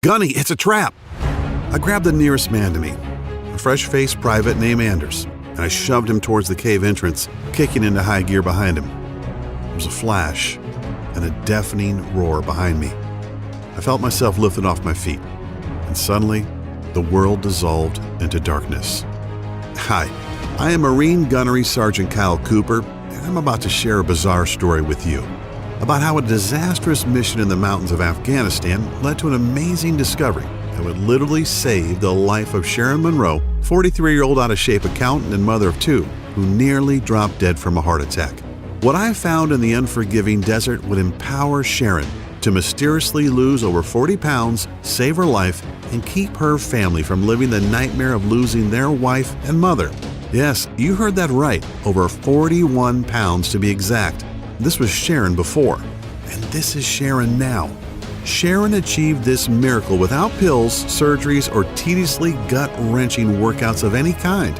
Gunny, it's a trap! I grabbed the nearest man to me, a fresh-faced private named Anders, and I shoved him towards the cave entrance, kicking into high gear behind him. There was a flash and a deafening roar behind me. I felt myself lifted off my feet, and suddenly, the world dissolved into darkness. Hi, I am Marine Gunnery Sergeant Kyle Cooper, and I'm about to share a bizarre story with you about how a disastrous mission in the mountains of Afghanistan led to an amazing discovery that would literally save the life of Sharon Monroe, 43-year-old out-of-shape accountant and mother of 2, who nearly dropped dead from a heart attack. What I found in the unforgiving desert would empower Sharon to mysteriously lose over 40 pounds, save her life, and keep her family from living the nightmare of losing their wife and mother. Yes, you heard that right, over 41 pounds to be exact. This was Sharon before, and this is Sharon now. Sharon achieved this miracle without pills, surgeries, or tediously gut-wrenching workouts of any kind.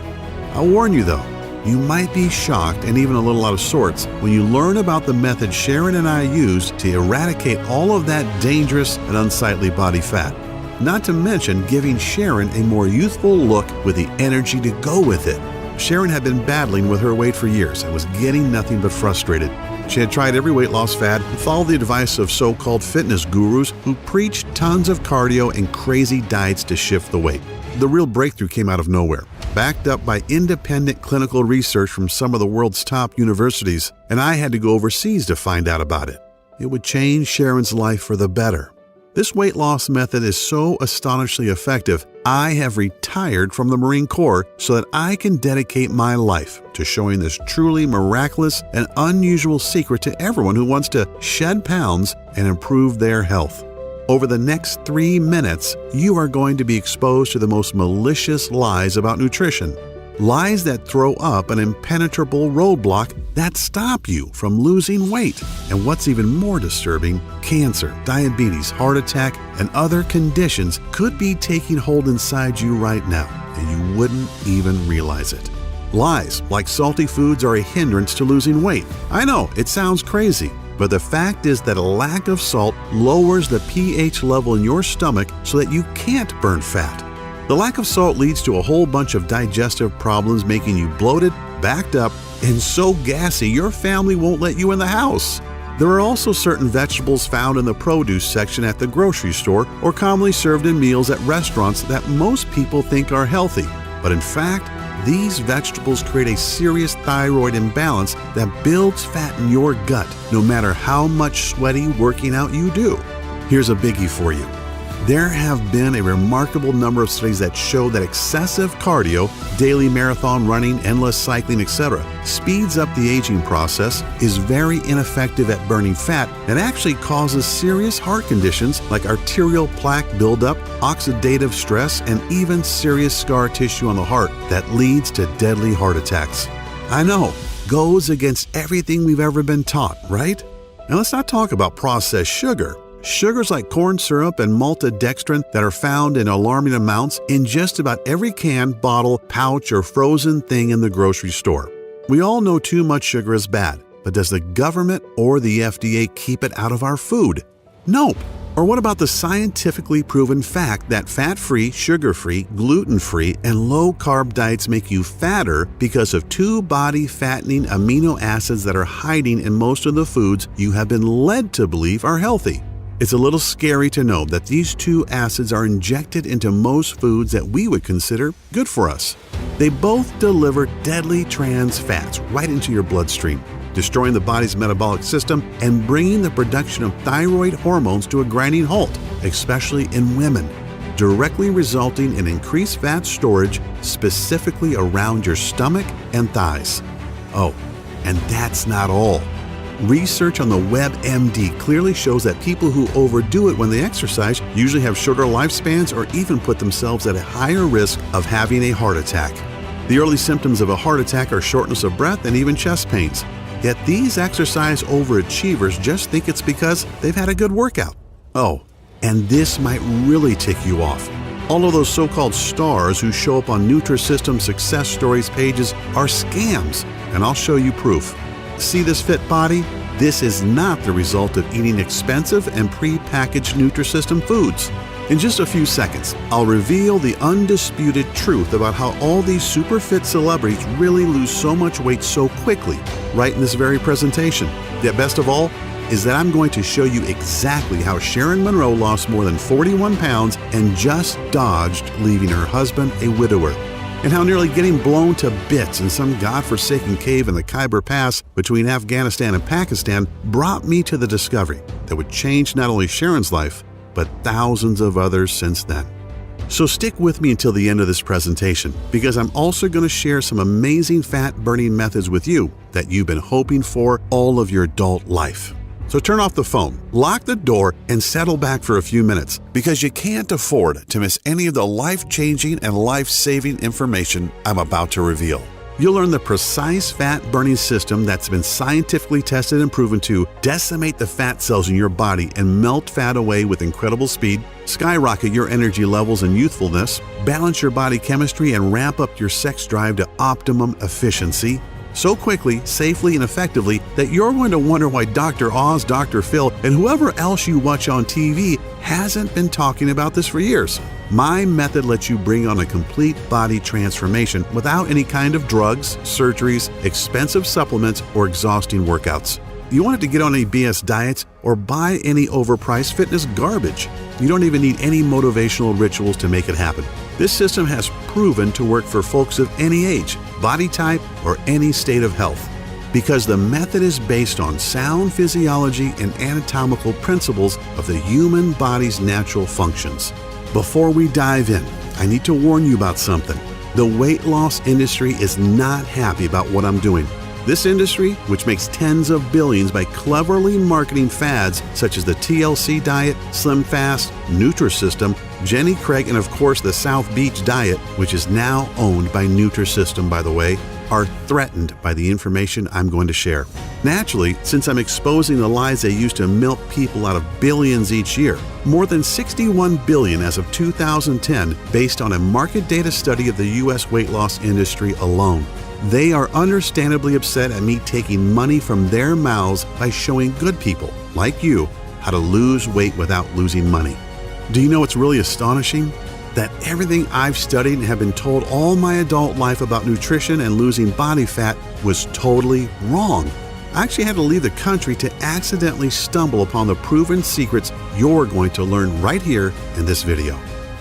I'll warn you though, you might be shocked and even a little out of sorts when you learn about the method Sharon and I used to eradicate all of that dangerous and unsightly body fat. Not to mention giving Sharon a more youthful look with the energy to go with it. Sharon had been battling with her weight for years and was getting nothing but frustrated. She had tried every weight loss fad and followed the advice of so-called fitness gurus who preached tons of cardio and crazy diets to shift the weight. The real breakthrough came out of nowhere, backed up by independent clinical research from some of the world's top universities, and I had to go overseas to find out about it. It would change Sharon's life for the better. This weight loss method is so astonishingly effective, I have retired from the Marine Corps so that I can dedicate my life to showing this truly miraculous and unusual secret to everyone who wants to shed pounds and improve their health. Over the next 3 minutes, you are going to be exposed to the most malicious lies about nutrition. Lies that throw up an impenetrable roadblock that stop you from losing weight. And what's even more disturbing, cancer, diabetes, heart attack, and other conditions could be taking hold inside you right now, and you wouldn't even realize it. Lies like salty foods are a hindrance to losing weight. I know, it sounds crazy, but the fact is that a lack of salt lowers the pH level in your stomach so that you can't burn fat. The lack of salt leads to a whole bunch of digestive problems, making you bloated, backed up, and so gassy your family won't let you in the house. There are also certain vegetables found in the produce section at the grocery store or commonly served in meals at restaurants that most people think are healthy. But in fact, these vegetables create a serious thyroid imbalance that builds fat in your gut, no matter how much sweaty working out you do. Here's a biggie for you. There have been a remarkable number of studies that show that excessive cardio, daily marathon running, endless cycling, etc., speeds up the aging process, is very ineffective at burning fat, and actually causes serious heart conditions like arterial plaque buildup, oxidative stress, and even serious scar tissue on the heart that leads to deadly heart attacks. I know, goes against everything we've ever been taught, right? Now let's not talk about processed sugar. Sugars like corn syrup and maltodextrin that are found in alarming amounts in just about every can, bottle, pouch, or frozen thing in the grocery store. We all know too much sugar is bad, but does the government or the FDA keep it out of our food? Nope. Or what about the scientifically proven fact that fat-free, sugar-free, gluten-free, and low-carb diets make you fatter because of 2 body-fattening amino acids that are hiding in most of the foods you have been led to believe are healthy? It's a little scary to know that these 2 acids are injected into most foods that we would consider good for us. They both deliver deadly trans fats right into your bloodstream, destroying the body's metabolic system and bringing the production of thyroid hormones to a grinding halt, especially in women, directly resulting in increased fat storage specifically around your stomach and thighs. Oh, and that's not all. Research on the WebMD clearly shows that people who overdo it when they exercise usually have shorter lifespans or even put themselves at a higher risk of having a heart attack. The early symptoms of a heart attack are shortness of breath and even chest pains. Yet these exercise overachievers just think it's because they've had a good workout. Oh, and this might really tick you off. All of those so-called stars who show up on Nutrisystem success stories pages are scams, and I'll show you proof. See this fit body? This is not the result of eating expensive and pre-packaged Nutrisystem foods. In just a few seconds, I'll reveal the undisputed truth about how all these super fit celebrities really lose so much weight so quickly, right in this very presentation. Yet best of all, is that I'm going to show you exactly how Sharon Monroe lost more than 41 pounds and just dodged leaving her husband a widower, and how nearly getting blown to bits in some godforsaken cave in the Khyber Pass between Afghanistan and Pakistan brought me to the discovery that would change not only Sharon's life, but thousands of others since then. So stick with me until the end of this presentation, because I'm also going to share some amazing fat-burning methods with you that you've been hoping for all of your adult life. So turn off the phone, lock the door, and settle back for a few minutes, because you can't afford to miss any of the life-changing and life-saving information I'm about to reveal. You'll learn the precise fat-burning system that's been scientifically tested and proven to decimate the fat cells in your body and melt fat away with incredible speed, skyrocket your energy levels and youthfulness, balance your body chemistry, and ramp up your sex drive to optimum efficiency so quickly, safely, and effectively that you're going to wonder why Dr. Oz, Dr. Phil, and whoever else you watch on TV hasn't been talking about this for years. My method lets you bring on a complete body transformation without any kind of drugs, surgeries, expensive supplements, or exhausting workouts. You want it to get on any BS diets or buy any overpriced fitness garbage. You don't even need any motivational rituals to make it happen. This system has proven to work for folks of any age, body type, or any state of health, because the method is based on sound physiology and anatomical principles of the human body's natural functions. Before we dive in, I need to warn you about something. The weight loss industry is not happy about what I'm doing. This industry, which makes tens of billions by cleverly marketing fads such as the TLC diet, Slim Fast, Nutrisystem, Jenny Craig, and of course the South Beach diet, which is now owned by Nutrisystem, by the way, are threatened by the information I'm going to share. Naturally, since I'm exposing the lies they use to milk people out of billions each year, more than 61 billion as of 2010, based on a market data study of the U.S. weight loss industry alone. They are understandably upset at me taking money from their mouths by showing good people, like you, how to lose weight without losing money. Do you know what's really astonishing? That everything I've studied and have been told all my adult life about nutrition and losing body fat was totally wrong. I actually had to leave the country to accidentally stumble upon the proven secrets you're going to learn right here in this video.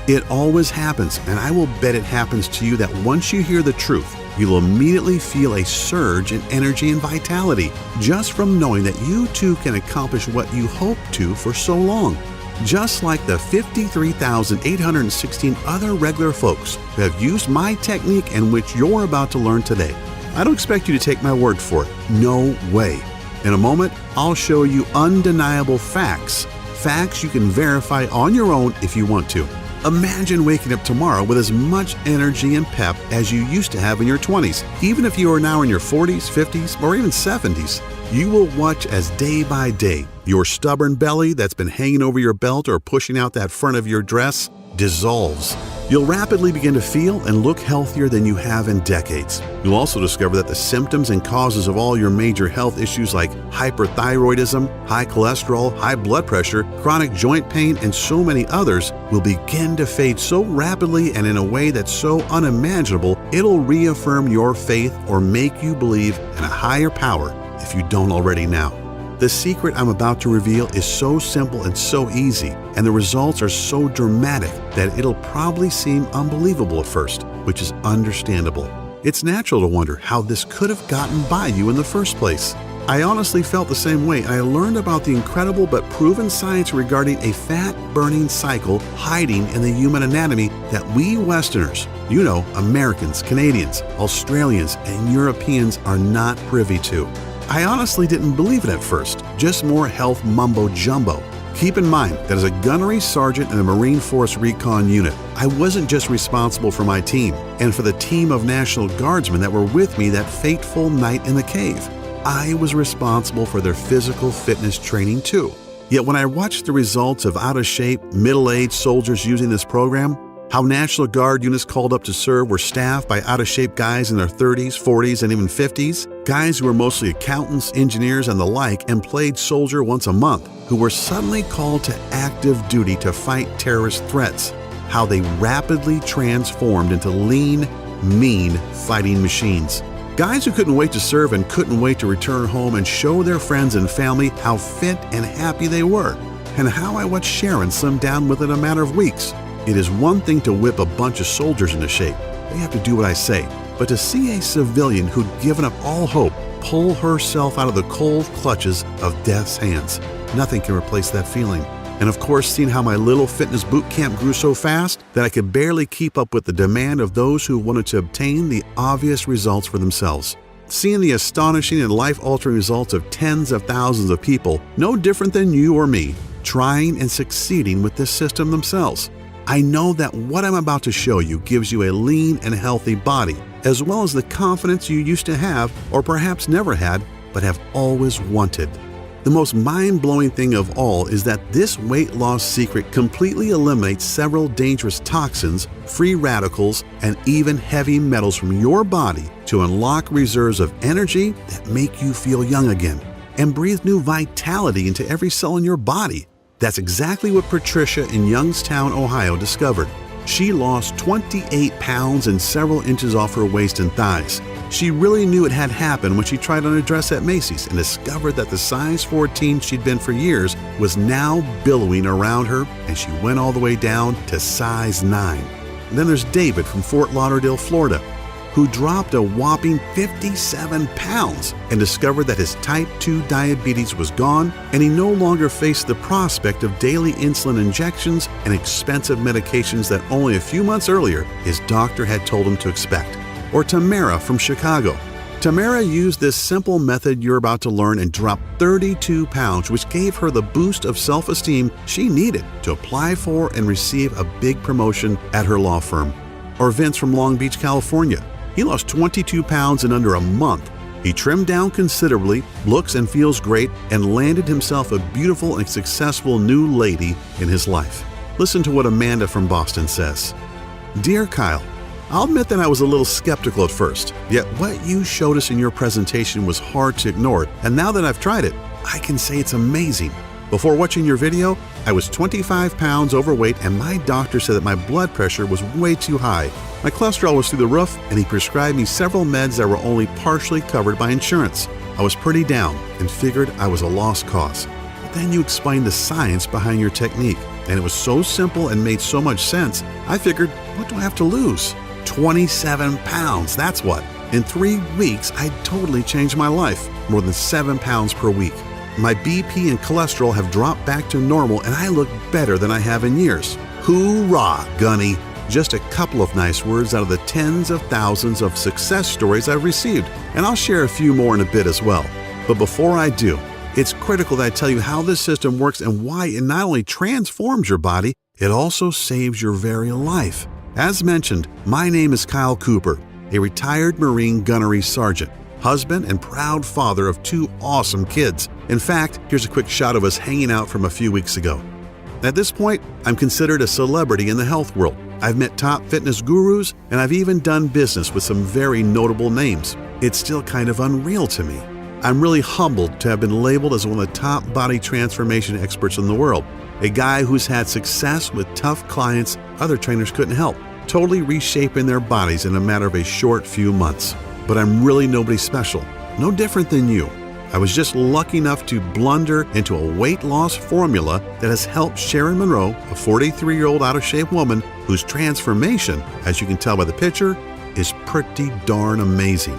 It always happens, and I will bet it happens to you that once you hear the truth, you'll immediately feel a surge in energy and vitality just from knowing that you too can accomplish what you hoped to for so long. Just like the 53,816 other regular folks who have used my technique and which you're about to learn today. I don't expect you to take my word for it. No way. In a moment, I'll show you undeniable facts. Facts you can verify on your own if you want to. Imagine waking up tomorrow with as much energy and pep as you used to have in your 20s. Even if you are now in your 40s, 50s, or even 70s, you will watch as day by day, your stubborn belly that's been hanging over your belt or pushing out that front of your dress dissolves. You'll rapidly begin to feel and look healthier than you have in decades. You'll also discover that the symptoms and causes of all your major health issues like hyperthyroidism, high cholesterol, high blood pressure, chronic joint pain, and so many others will begin to fade so rapidly and in a way that's so unimaginable, it'll reaffirm your faith or make you believe in a higher power if you don't already now. The secret I'm about to reveal is so simple and so easy, and the results are so dramatic that it'll probably seem unbelievable at first, which is understandable. It's natural to wonder how this could have gotten by you in the first place. I honestly felt the same way, and I learned about the incredible but proven science regarding a fat-burning cycle hiding in the human anatomy that we Westerners, you know, Americans, Canadians, Australians, and Europeans are not privy to. I honestly didn't believe it at first, just more health mumbo-jumbo. Keep in mind that as a gunnery sergeant in a Marine Force Recon unit, I wasn't just responsible for my team and for the team of National Guardsmen that were with me that fateful night in the cave. I was responsible for their physical fitness training too. Yet when I watched the results of out-of-shape, middle-aged soldiers using this program, How National Guard units called up to serve were staffed by out-of-shape guys in their 30s, 40s, and even 50s, guys who were mostly accountants, engineers, and the like, and played soldier once a month, who were suddenly called to active duty to fight terrorist threats. How they rapidly transformed into lean, mean fighting machines. Guys who couldn't wait to serve and couldn't wait to return home and show their friends and family how fit and happy they were, and how I watched Sharon slim down within a matter of weeks. It is one thing to whip a bunch of soldiers into shape. They have to do what I say. But to see a civilian who'd given up all hope pull herself out of the cold clutches of death's hands, nothing can replace that feeling. And of course, seeing how my little fitness boot camp grew so fast that I could barely keep up with the demand of those who wanted to obtain the obvious results for themselves. Seeing the astonishing and life-altering results of tens of thousands of people, no different than you or me, trying and succeeding with this system themselves. I know that what I'm about to show you gives you a lean and healthy body, as well as the confidence you used to have, or perhaps never had, but have always wanted. The most mind-blowing thing of all is that this weight loss secret completely eliminates several dangerous toxins, free radicals, and even heavy metals from your body to unlock reserves of energy that make you feel young again and breathe new vitality into every cell in your body. That's exactly what Patricia in Youngstown, Ohio discovered. She lost 28 pounds and several inches off her waist and thighs. She really knew it had happened when she tried on a dress at Macy's and discovered that the size 14 she'd been for years was now billowing around her, and she went all the way down to size 9. And then there's David from Fort Lauderdale, Florida, who dropped a whopping 57 pounds and discovered that his type 2 diabetes was gone, and he no longer faced the prospect of daily insulin injections and expensive medications that only a few months earlier his doctor had told him to expect. Or Tamara from Chicago. Tamara used this simple method you're about to learn and dropped 32 pounds, which gave her the boost of self-esteem she needed to apply for and receive a big promotion at her law firm. Or Vince from Long Beach, California. He lost 22 pounds in under a month. He trimmed down considerably, looks and feels great, and landed himself a beautiful and successful new lady in his life. Listen to what Amanda from Boston says. Dear Kyle, I'll admit that I was a little skeptical at first, yet what you showed us in your presentation was hard to ignore, and now that I've tried it, I can say it's amazing. Before watching your video, I was 25 pounds overweight, and my doctor said that my blood pressure was way too high. My cholesterol was through the roof, and he prescribed me several meds that were only partially covered by insurance. I was pretty down and figured I was a lost cause. But then you explained the science behind your technique, and it was so simple and made so much sense, I figured, what do I have to lose? 27 pounds, that's what. In 3 weeks, I totally changed my life, more than 7 pounds per week. My BP and cholesterol have dropped back to normal, and I look better than I have in years. Hoorah, Gunny! Just a couple of nice words out of the tens of thousands of success stories I've received, and I'll share a few more in a bit as well. But before I do, it's critical that I tell you how this system works and why it not only transforms your body, it also saves your very life. As mentioned, my name is Kyle Cooper, a retired Marine gunnery sergeant, husband and proud father of 2 awesome kids. In fact, here's a quick shot of us hanging out from a few weeks ago. At this point, I'm considered a celebrity in the health world. I've met top fitness gurus, and I've even done business with some very notable names. It's still kind of unreal to me. I'm really humbled to have been labeled as one of the top body transformation experts in the world, a guy who's had success with tough clients other trainers couldn't help, totally reshaping their bodies in a matter of a short few months. But I'm really nobody special, no different than you. I was just lucky enough to blunder into a weight loss formula that has helped Sharon Monroe, a 43-year-old out-of-shape woman whose transformation, as you can tell by the picture, is pretty darn amazing.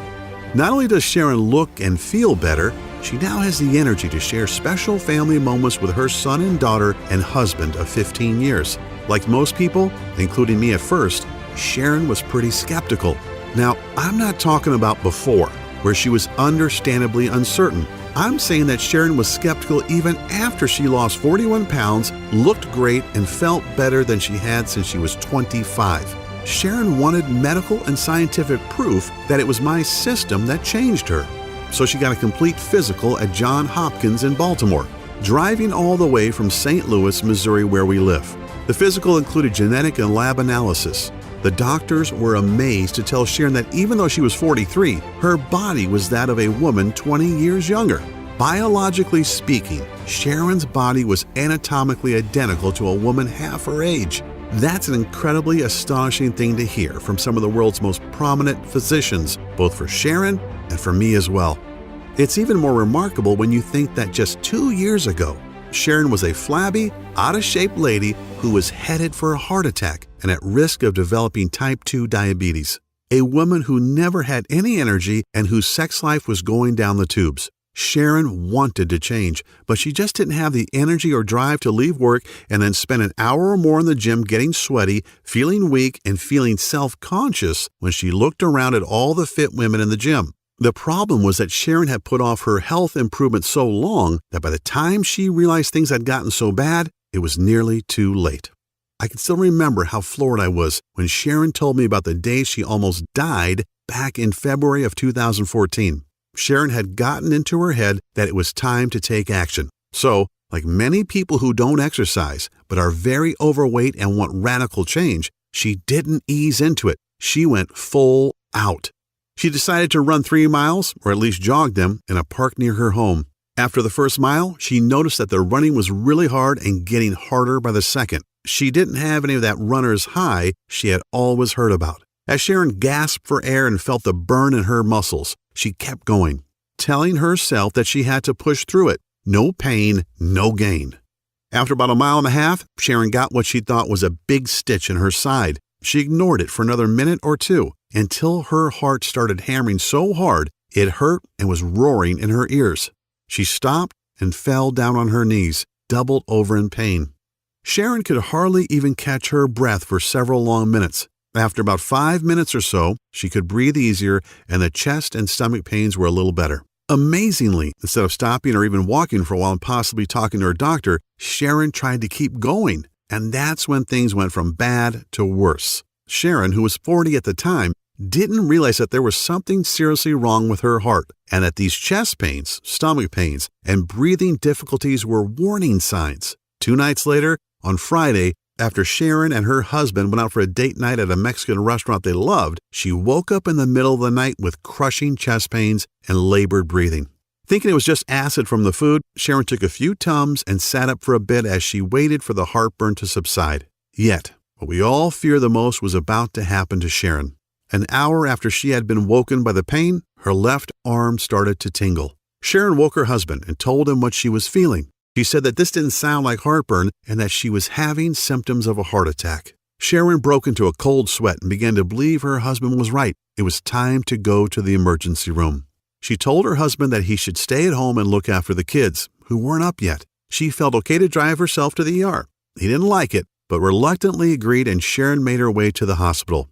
Not only does Sharon look and feel better, she now has the energy to share special family moments with her son and daughter and husband of 15 years. Like most people, including me at first, Sharon was pretty skeptical. Now, I'm not talking about before, where she was understandably uncertain. I'm saying that Sharon was skeptical even after she lost 41 pounds, looked great, and felt better than she had since she was 25. Sharon wanted medical and scientific proof that it was my system that changed her. So she got a complete physical at Johns Hopkins in Baltimore, driving all the way from St. Louis, Missouri, where we live. The physical included genetic and lab analysis. The doctors were amazed to tell Sharon that even though she was 43, her body was that of a woman 20 years younger. Biologically speaking, Sharon's body was anatomically identical to a woman half her age. That's an incredibly astonishing thing to hear from some of the world's most prominent physicians, both for Sharon and for me as well. It's even more remarkable when you think that just 2 years ago, Sharon was a flabby, out-of-shape lady who was headed for a heart attack and at risk of developing type 2 diabetes. A woman who never had any energy and whose sex life was going down the tubes. Sharon wanted to change, but she just didn't have the energy or drive to leave work and then spend an hour or more in the gym getting sweaty, feeling weak, and feeling self-conscious when she looked around at all the fit women in the gym. The problem was that Sharon had put off her health improvement so long that by the time she realized things had gotten so bad, it was nearly too late. I can still remember how floored I was when Sharon told me about the day she almost died back in February of 2014. Sharon had gotten into her head that it was time to take action. So, like many people who don't exercise but are very overweight and want radical change, she didn't ease into it. She went full out. She decided to run 3 miles, or at least jog them, in a park near her home. After the first mile, she noticed that the running was really hard and getting harder by the second. She didn't have any of that runner's high she had always heard about. As Sharon gasped for air and felt the burn in her muscles, she kept going, telling herself that she had to push through it. No pain, no gain. After about 1.5 miles, Sharon got what she thought was a big stitch in her side. She ignored it for another minute or two until her heart started hammering so hard it hurt and was roaring in her ears. She stopped and fell down on her knees, doubled over in pain. Sharon could hardly even catch her breath for several long minutes. After about 5 minutes or so, she could breathe easier and the chest and stomach pains were a little better. Amazingly, instead of stopping or even walking for a while and possibly talking to her doctor, Sharon tried to keep going. And that's when things went from bad to worse. Sharon, who was 40 at the time, didn't realize that there was something seriously wrong with her heart and that these chest pains, stomach pains, and breathing difficulties were warning signs. 2 nights later, on Friday, after Sharon and her husband went out for a date night at a Mexican restaurant they loved, she woke up in the middle of the night with crushing chest pains and labored breathing. Thinking it was just acid from the food, Sharon took a few Tums and sat up for a bit as she waited for the heartburn to subside. Yet, what we all fear the most was about to happen to Sharon. An hour after she had been woken by the pain, her left arm started to tingle. Sharon woke her husband and told him what she was feeling. She said that this didn't sound like heartburn and that she was having symptoms of a heart attack. Sharon broke into a cold sweat and began to believe her husband was right. It was time to go to the emergency room. She told her husband that he should stay at home and look after the kids, who weren't up yet. She felt okay to drive herself to the ER. He didn't like it, but reluctantly agreed, and Sharon made her way to the hospital.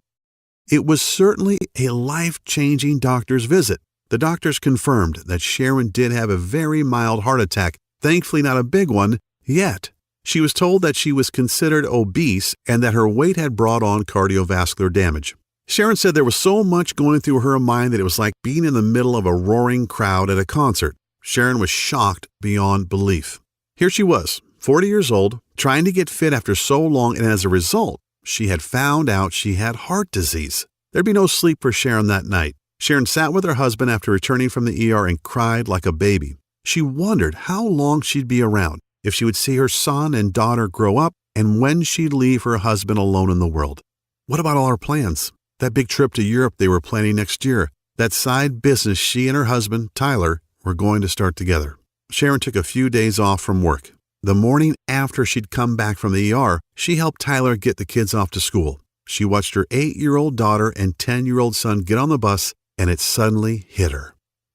It was certainly a life-changing doctor's visit. The doctors confirmed that Sharon did have a very mild heart attack, thankfully not a big one yet. She was told that she was considered obese and that her weight had brought on cardiovascular damage. Sharon said there was so much going through her mind that it was like being in the middle of a roaring crowd at a concert. Sharon was shocked beyond belief. Here she was, 40 years old, trying to get fit after so long, and as a result, she had found out she had heart disease. There'd be no sleep for Sharon that night. Sharon sat with her husband after returning from the ER and cried like a baby. She wondered how long she'd be around, if she would see her son and daughter grow up, and when she'd leave her husband alone in the world. What about all her plans? That big trip to Europe they were planning next year. That side business she and her husband, Tyler, were going to start together. Sharon took a few days off from work. The morning after she'd come back from the ER, she helped Tyler get the kids off to school. She watched her 8-year-old daughter and 10-year-old son get on the bus, and it suddenly hit her.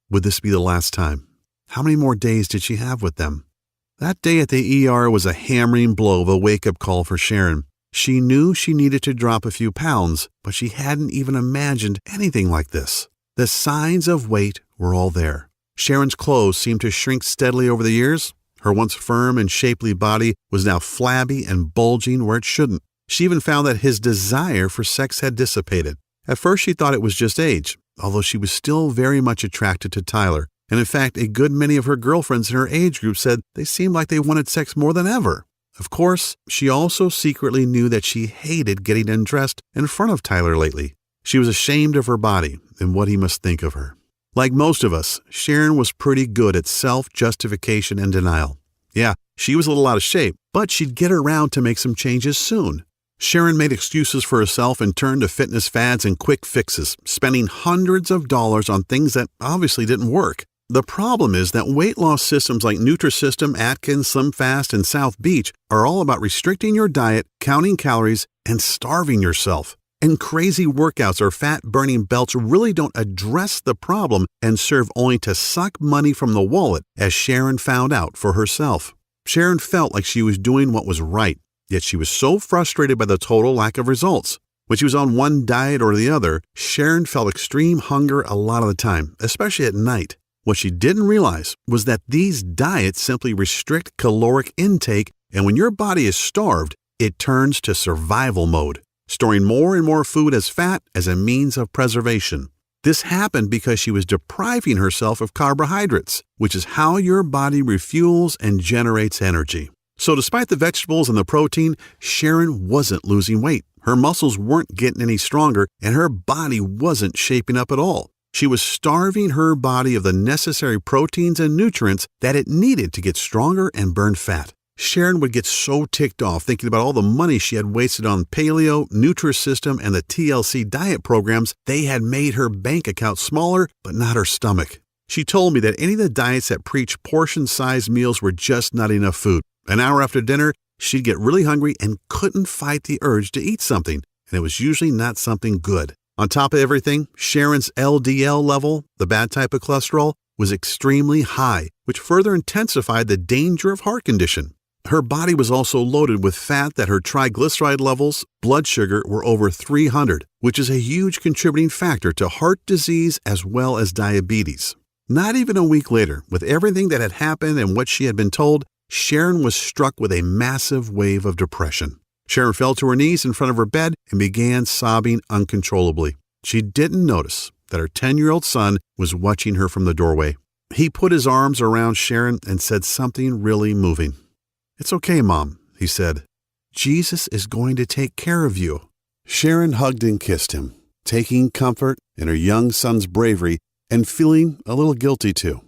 Would this be the last time? How many more days did she have with them? That day at the ER was a hammering blow of a wake-up call for Sharon. She knew she needed to drop a few pounds, but she hadn't even imagined anything like this. The signs of weight were all there. Sharon's clothes seemed to shrink steadily over the years. Her once firm and shapely body was now flabby and bulging where it shouldn't. She even found that his desire for sex had dissipated. At first she thought it was just age, although she was still very much attracted to Tyler. And in fact, a good many of her girlfriends in her age group said they seemed like they wanted sex more than ever. Of course, she also secretly knew that she hated getting undressed in front of Tyler lately. She was ashamed of her body and what he must think of her. Like most of us, Sharon was pretty good at self-justification and denial. Yeah, she was a little out of shape, but she'd get around to make some changes soon. Sharon made excuses for herself and turned to fitness fads and quick fixes, spending hundreds of dollars on things that obviously didn't work. The problem is that weight loss systems like Nutrisystem, Atkins, SlimFast, and South Beach are all about restricting your diet, counting calories, and starving yourself. And crazy workouts or fat-burning belts really don't address the problem and serve only to suck money from the wallet, as Sharon found out for herself. Sharon felt like she was doing what was right, yet she was so frustrated by the total lack of results. When she was on one diet or the other, Sharon felt extreme hunger a lot of the time, especially at night. What she didn't realize was that these diets simply restrict caloric intake, and when your body is starved, it turns to survival mode, storing more and more food as fat as a means of preservation. This happened because she was depriving herself of carbohydrates, which is how your body refuels and generates energy. So despite the vegetables and the protein, Sharon wasn't losing weight. Her muscles weren't getting any stronger, and her body wasn't shaping up at all. She was starving her body of the necessary proteins and nutrients that it needed to get stronger and burn fat. Sharon would get so ticked off thinking about all the money she had wasted on paleo, Nutrisystem, and the TLC diet programs. They had made her bank account smaller, but not her stomach. She told me that any of the diets that preached portion-sized meals were just not enough food. An hour after dinner, she'd get really hungry and couldn't fight the urge to eat something, and it was usually not something good. On top of everything, Sharon's LDL level, the bad type of cholesterol, was extremely high, which further intensified the danger of heart condition. Her body was also loaded with fat that her triglyceride levels, blood sugar, were over 300, which is a huge contributing factor to heart disease as well as diabetes. Not even a week later, with everything that had happened and what she had been told, Sharon was struck with a massive wave of depression. Sharon fell to her knees in front of her bed and began sobbing uncontrollably. She didn't notice that her 10-year-old son was watching her from the doorway. He put his arms around Sharon and said something really moving. "It's okay, Mom," he said. "Jesus is going to take care of you." Sharon hugged and kissed him, taking comfort in her young son's bravery and feeling a little guilty too.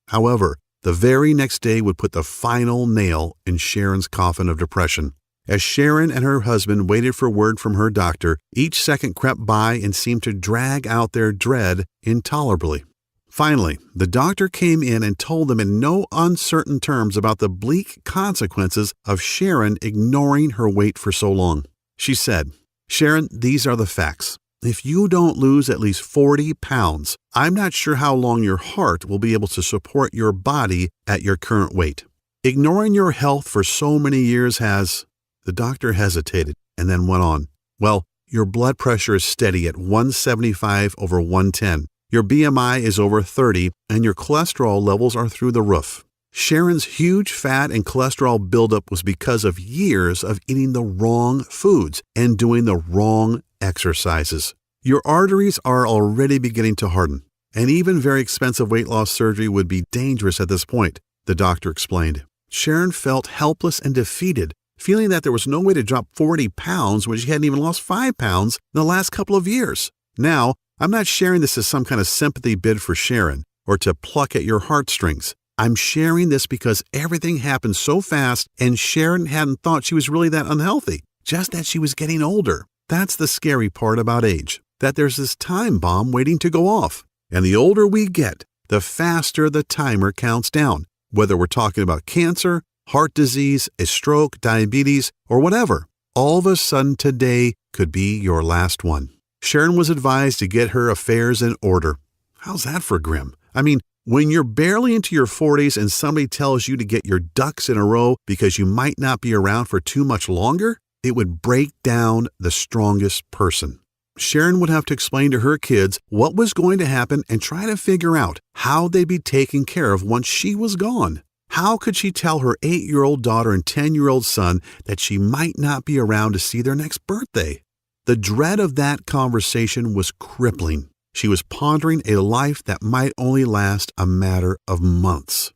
However, the very next day would put the final nail in Sharon's coffin of depression. As Sharon and her husband waited for word from her doctor, each second crept by and seemed to drag out their dread intolerably. Finally, the doctor came in and told them in no uncertain terms about the bleak consequences of Sharon ignoring her weight for so long. She said, "Sharon, these are the facts. If you don't lose at least 40 pounds, I'm not sure how long your heart will be able to support your body at your current weight. Ignoring your health for so many years has..." The doctor hesitated and then went on. "Well, your blood pressure is steady at 175 over 110. Your BMI is over 30, and your cholesterol levels are through the roof." Sharon's huge fat and cholesterol buildup was because of years of eating the wrong foods and doing the wrong exercises. Your arteries are already beginning to harden, and even very expensive weight loss surgery would be dangerous at this point, the doctor explained. Sharon felt helpless and defeated, feeling that there was no way to drop 40 pounds when she hadn't even lost 5 pounds in the last couple of years. Now, I'm not sharing this as some kind of sympathy bid for Sharon or to pluck at your heartstrings. I'm sharing this because everything happened so fast and Sharon hadn't thought she was really that unhealthy, just that she was getting older. That's the scary part about age, that there's this time bomb waiting to go off. And the older we get, the faster the timer counts down, whether we're talking about cancer, heart disease, a stroke, diabetes, or whatever. All of a sudden today could be your last one. Sharon was advised to get her affairs in order. How's that for grim? I mean, when you're barely into your 40s and somebody tells you to get your ducks in a row because you might not be around for too much longer, it would break down the strongest person. Sharon would have to explain to her kids what was going to happen and try to figure out how they'd be taken care of once she was gone. How could she tell her 8-year-old daughter and 10-year-old son that she might not be around to see their next birthday? The dread of that conversation was crippling. She was pondering a life that might only last a matter of months.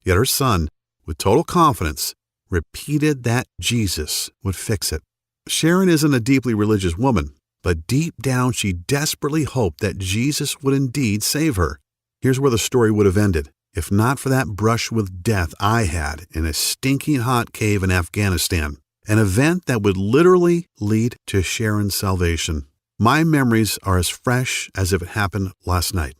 Yet her son, with total confidence, repeated that Jesus would fix it. Sharon isn't a deeply religious woman, but deep down she desperately hoped that Jesus would indeed save her. Here's where the story would have ended, if not for that brush with death I had in a stinking hot cave in Afghanistan, an event that would literally lead to Sharon's salvation. My memories are as fresh as if it happened last night.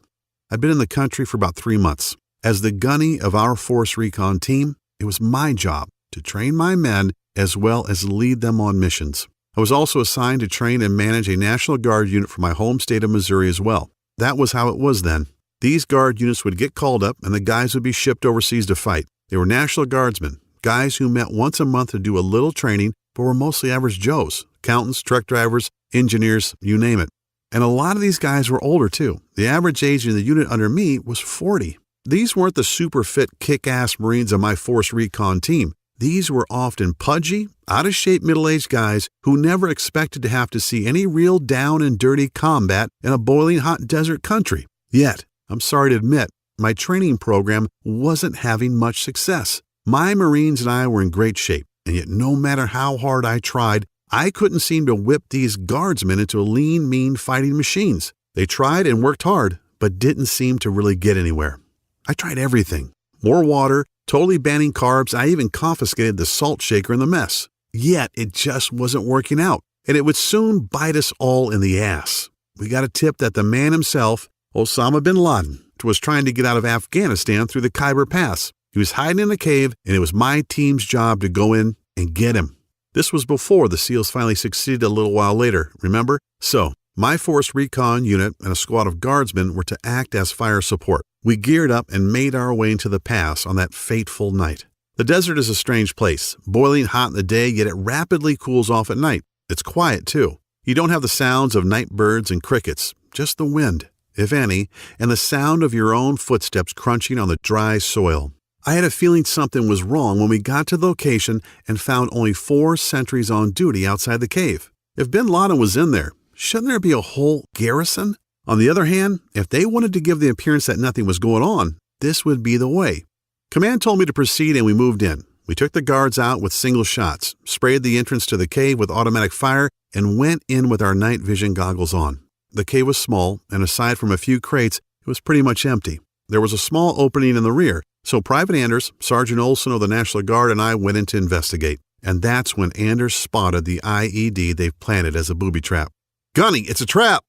I'd been in the country for about 3 months. As the gunny of our Force Recon team, it was my job to train my men as well as lead them on missions. I was also assigned to train and manage a National Guard unit for my home state of Missouri as well. That was how it was then. These Guard units would get called up and the guys would be shipped overseas to fight. They were National Guardsmen, guys who met once a month to do a little training but were mostly average Joes, accountants, truck drivers, engineers, you name it. And a lot of these guys were older too. The average age in the unit under me was 40. These weren't the super fit kick-ass Marines of my Force Recon team. These were often pudgy, out-of-shape middle-aged guys who never expected to have to see any real down and dirty combat in a boiling hot desert country. Yet, I'm sorry to admit, my training program wasn't having much success. My Marines and I were in great shape, and yet no matter how hard I tried, I couldn't seem to whip these guardsmen into lean, mean fighting machines. They tried and worked hard, but didn't seem to really get anywhere. I tried everything. More water, totally banning carbs, I even confiscated the salt shaker in the mess. Yet it just wasn't working out, and it would soon bite us all in the ass. We got a tip that the man himself, Osama bin Laden, was trying to get out of Afghanistan through the Khyber Pass. He was hiding in a cave, and it was my team's job to go in and get him. This was before the SEALs finally succeeded a little while later, remember? So, my Force Recon unit and a squad of guardsmen were to act as fire support. We geared up and made our way into the pass on that fateful night. The desert is a strange place, boiling hot in the day, yet it rapidly cools off at night. It's quiet, too. You don't have the sounds of night birds and crickets, just the wind, if any, and the sound of your own footsteps crunching on the dry soil. I had a feeling something was wrong when we got to the location and found only 4 sentries on duty outside the cave. If bin Laden was in there, shouldn't there be a whole garrison? On the other hand, if they wanted to give the appearance that nothing was going on, this would be the way. Command told me to proceed and we moved in. We took the guards out with single shots, sprayed the entrance to the cave with automatic fire, and went in with our night vision goggles on. The cave was small, and aside from a few crates, it was pretty much empty. There was a small opening in the rear, so Private Anders, Sergeant Olson of the National Guard, and I went in to investigate. And that's when Anders spotted the IED they've planted as a booby trap. "Gunny, it's a trap!"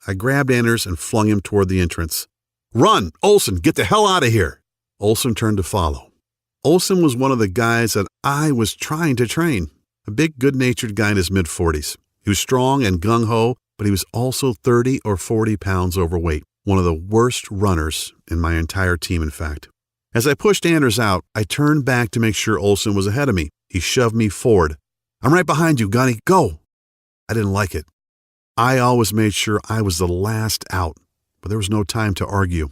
I grabbed Anders and flung him toward the entrance. "Run! Olson, get the hell out of here!" Olson turned to follow. Olson was one of the guys that I was trying to train. A big, good-natured guy in his mid-40s. He was strong and gung-ho, but he was also 30 or 40 pounds overweight. One of the worst runners in my entire team, in fact. As I pushed Anders out, I turned back to make sure Olson was ahead of me. He shoved me forward. "I'm right behind you, Gunny. Go!" I didn't like it. I always made sure I was the last out, but there was no time to argue.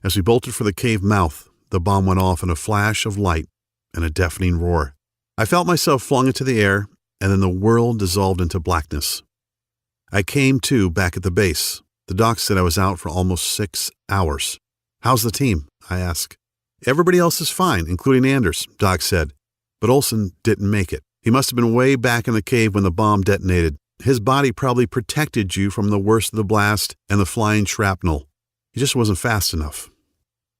As we bolted for the cave mouth, the bomb went off in a flash of light and a deafening roar. I felt myself flung into the air, and then the world dissolved into blackness. I came to back at the base. The doc said I was out for almost 6 hours. "How's the team?" I asked. "Everybody else is fine, including Anders," Doc said. But Olson didn't make it. He must have been way back in the cave when the bomb detonated. His body probably protected you from the worst of the blast and the flying shrapnel. He just wasn't fast enough.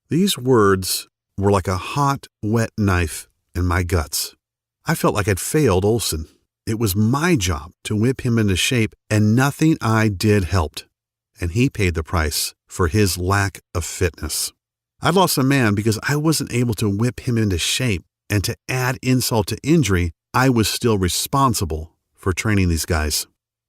These words were like a hot, wet knife in my guts. I felt like I'd failed Olson. It was my job to whip him into shape, and nothing I did helped. And he paid the price for his lack of fitness. I'd lost a man because I wasn't able to whip him into shape, and to add insult to injury, I was still responsible for training these guys.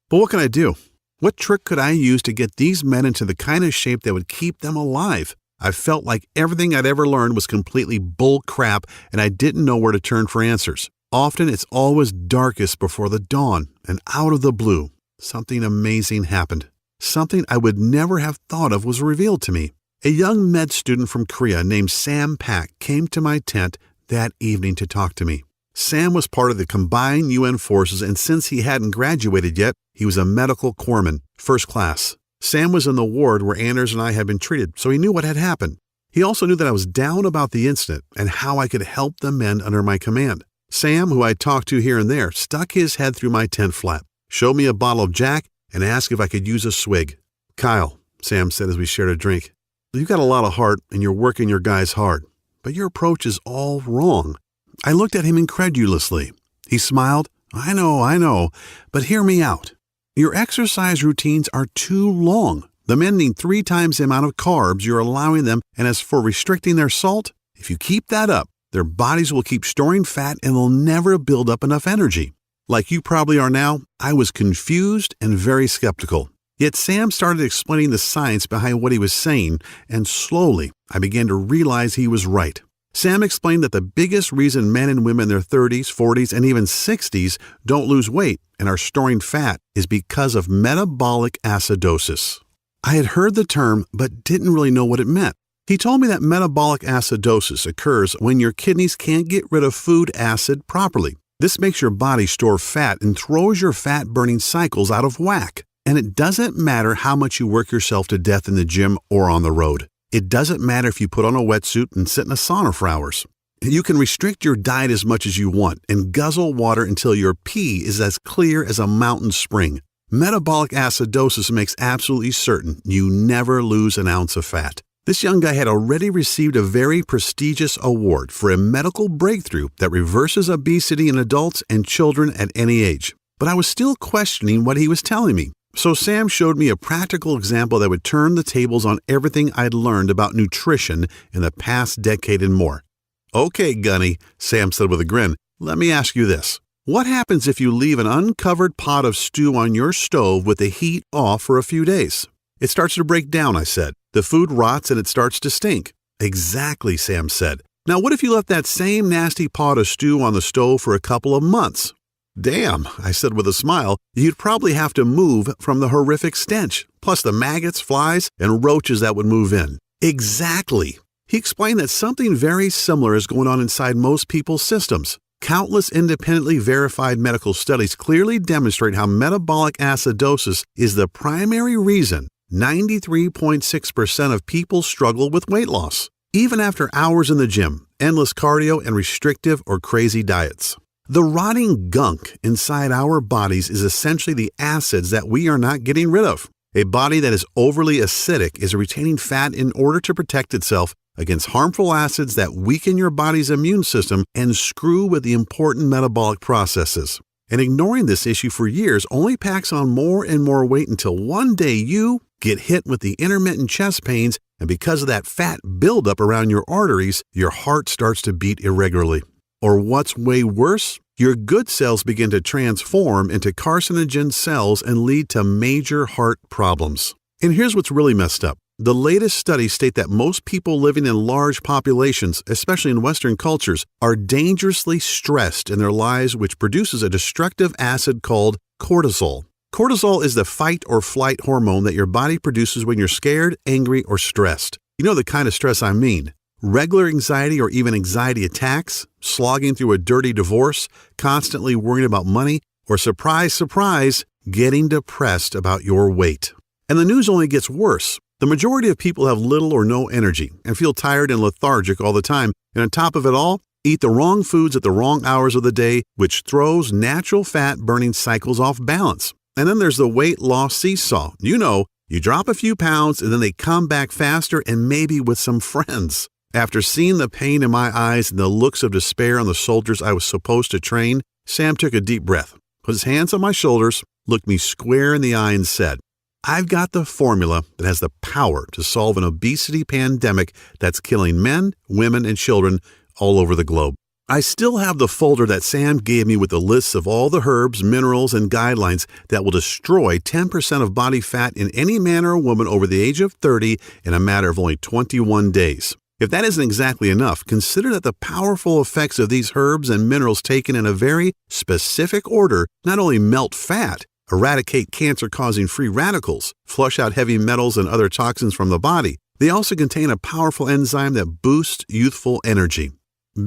But what can I do? What trick could I use to get these men into the kind of shape that would keep them alive? I felt like everything I'd ever learned was completely bull crap, and I didn't know where to turn for answers. Often it's always darkest before the dawn, and out of the blue, something amazing happened. Something I would never have thought of was revealed to me. A young med student from Korea named Sam Pak came to my tent that evening to talk to me. Sam was part of the combined UN forces, and since he hadn't graduated yet, he was a medical corpsman, first class. Sam was in the ward where Anders and I had been treated, so he knew what had happened. He also knew that I was down about the incident and how I could help the men under my command. Sam, who I talked to here and there, stuck his head through my tent flap, showed me a bottle of Jack, and asked if I could use a swig. "Kyle," Sam said as we shared a drink, "you've got a lot of heart and you're working your guys hard, but your approach is all wrong." I looked at him incredulously. He smiled. I know, but hear me out. Your exercise routines are too long. The men need 3 times the amount of carbs you're allowing them, and as for restricting their salt, if you keep that up, their bodies will keep storing fat and they'll never build up enough energy. Like you probably are now, I was confused and very skeptical. Yet Sam started explaining the science behind what he was saying, and slowly I began to realize he was right. Sam explained that the biggest reason men and women in their 30s, 40s, and even 60s don't lose weight and are storing fat is because of metabolic acidosis. I had heard the term, but didn't really know what it meant. He told me that metabolic acidosis occurs when your kidneys can't get rid of food acid properly. This makes your body store fat and throws your fat-burning cycles out of whack. And it doesn't matter how much you work yourself to death in the gym or on the road. It doesn't matter if you put on a wetsuit and sit in a sauna for hours. You can restrict your diet as much as you want and guzzle water until your pee is as clear as a mountain spring. Metabolic acidosis makes absolutely certain you never lose an ounce of fat. This young guy had already received a very prestigious award for a medical breakthrough that reverses obesity in adults and children at any age. But I was still questioning what he was telling me. So Sam showed me a practical example that would turn the tables on everything I'd learned about nutrition in the past decade and more. "Okay, Gunny," Sam said with a grin, "let me ask you this. What happens if you leave an uncovered pot of stew on your stove with the heat off for a few days?" "It starts to break down," I said. "The food rots and it starts to stink." "Exactly," Sam said. "Now what if you left that same nasty pot of stew on the stove for a couple of months?" "Damn," I said with a smile, "you'd probably have to move from the horrific stench, plus the maggots, flies, and roaches that would move in." "Exactly." He explained that something very similar is going on inside most people's systems. Countless independently verified medical studies clearly demonstrate how metabolic acidosis is the primary reason 93.6% of people struggle with weight loss, even after hours in the gym, endless cardio, and restrictive or crazy diets. The rotting gunk inside our bodies is essentially the acids that we are not getting rid of. A body that is overly acidic is retaining fat in order to protect itself against harmful acids that weaken your body's immune system and screw with the important metabolic processes. And ignoring this issue for years only packs on more and more weight until one day you get hit with the intermittent chest pains, and because of that fat buildup around your arteries, your heart starts to beat irregularly. Or what's way worse, your good cells begin to transform into carcinogen cells and lead to major heart problems. And here's what's really messed up. The latest studies state that most people living in large populations, especially in Western cultures, are dangerously stressed in their lives, which produces a destructive acid called cortisol. Cortisol is the fight or flight hormone that your body produces when you're scared, angry, or stressed. You know the kind of stress I mean. Regular anxiety or even anxiety attacks, slogging through a dirty divorce, constantly worrying about money, or surprise, surprise, getting depressed about your weight. And the news only gets worse. The majority of people have little or no energy and feel tired and lethargic all the time, and on top of it all, eat the wrong foods at the wrong hours of the day, which throws natural fat-burning cycles off balance. And then there's the weight loss seesaw. You know, you drop a few pounds and then they come back faster and maybe with some friends. After seeing the pain in my eyes and the looks of despair on the soldiers I was supposed to train, Sam took a deep breath, put his hands on my shoulders, looked me square in the eye and said, "I've got the formula that has the power to solve an obesity pandemic that's killing men, women, and children all over the globe." I still have the folder that Sam gave me with the lists of all the herbs, minerals, and guidelines that will destroy 10% of body fat in any man or woman over the age of 30 in a matter of only 21 days. If that isn't exactly enough, consider that the powerful effects of these herbs and minerals taken in a very specific order not only melt fat, eradicate cancer-causing free radicals, flush out heavy metals and other toxins from the body, they also contain a powerful enzyme that boosts youthful energy,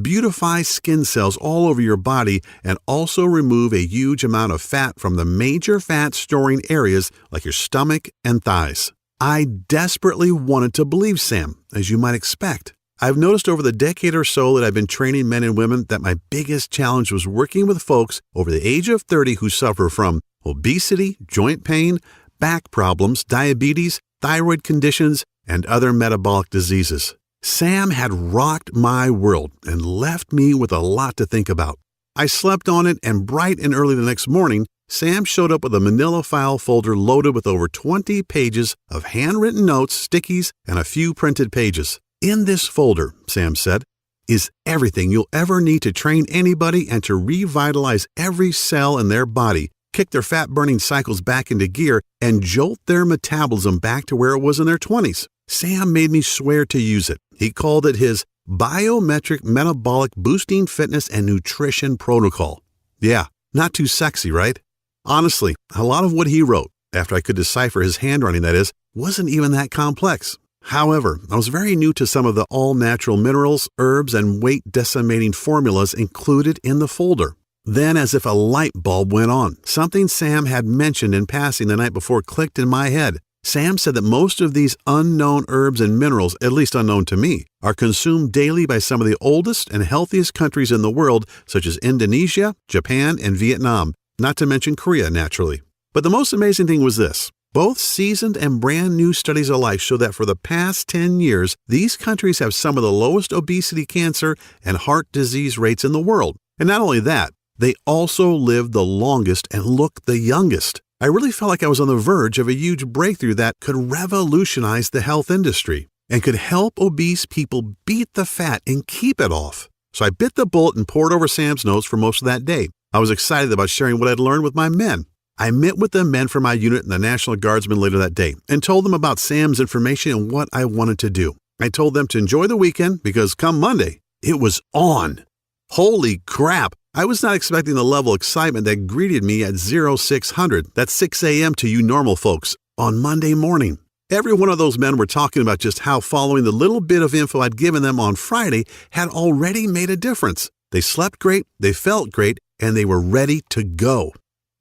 beautify skin cells all over your body, and also remove a huge amount of fat from the major fat-storing areas like your stomach and thighs. I desperately wanted to believe Sam, as you might expect. I've noticed over the decade or so that I've been training men and women that my biggest challenge was working with folks over the age of 30 who suffer from obesity, joint pain, back problems, diabetes, thyroid conditions, and other metabolic diseases. Sam had rocked my world and left me with a lot to think about. I slept on it, and bright and early the next morning, Sam showed up with a manila file folder loaded with over 20 pages of handwritten notes, stickies, and a few printed pages. In this folder, Sam said, is everything you'll ever need to train anybody and to revitalize every cell in their body, kick their fat-burning cycles back into gear, and jolt their metabolism back to where it was in their 20s. Sam made me swear to use it. He called it his Biometric Metabolic Boosting Fitness and Nutrition Protocol. Yeah, not too sexy, right? Honestly, a lot of what he wrote, after I could decipher his handwriting that is, wasn't even that complex. However, I was very new to some of the all-natural minerals, herbs, and weight-decimating formulas included in the folder. Then, as if a light bulb went on, something Sam had mentioned in passing the night before clicked in my head. Sam said that most of these unknown herbs and minerals, at least unknown to me, are consumed daily by some of the oldest and healthiest countries in the world, such as Indonesia, Japan, and Vietnam, not to mention Korea, naturally. But the most amazing thing was this. Both seasoned and brand new studies alike show that for the past 10 years, these countries have some of the lowest obesity, cancer, and heart disease rates in the world. And not only that, they also live the longest and look the youngest. I really felt like I was on the verge of a huge breakthrough that could revolutionize the health industry and could help obese people beat the fat and keep it off. So I bit the bullet and poured over Sam's notes for most of that day. I was excited about sharing what I'd learned with my men. I met with the men from my unit and the National Guardsmen later that day and told them about Sam's information and what I wanted to do. I told them to enjoy the weekend because come Monday, it was on. Holy crap! I was not expecting the level of excitement that greeted me at 0600, that's 6 a.m. to you normal folks, on Monday morning. Every one of those men were talking about just how following the little bit of info I'd given them on Friday had already made a difference. They slept great, they felt great, and they were ready to go.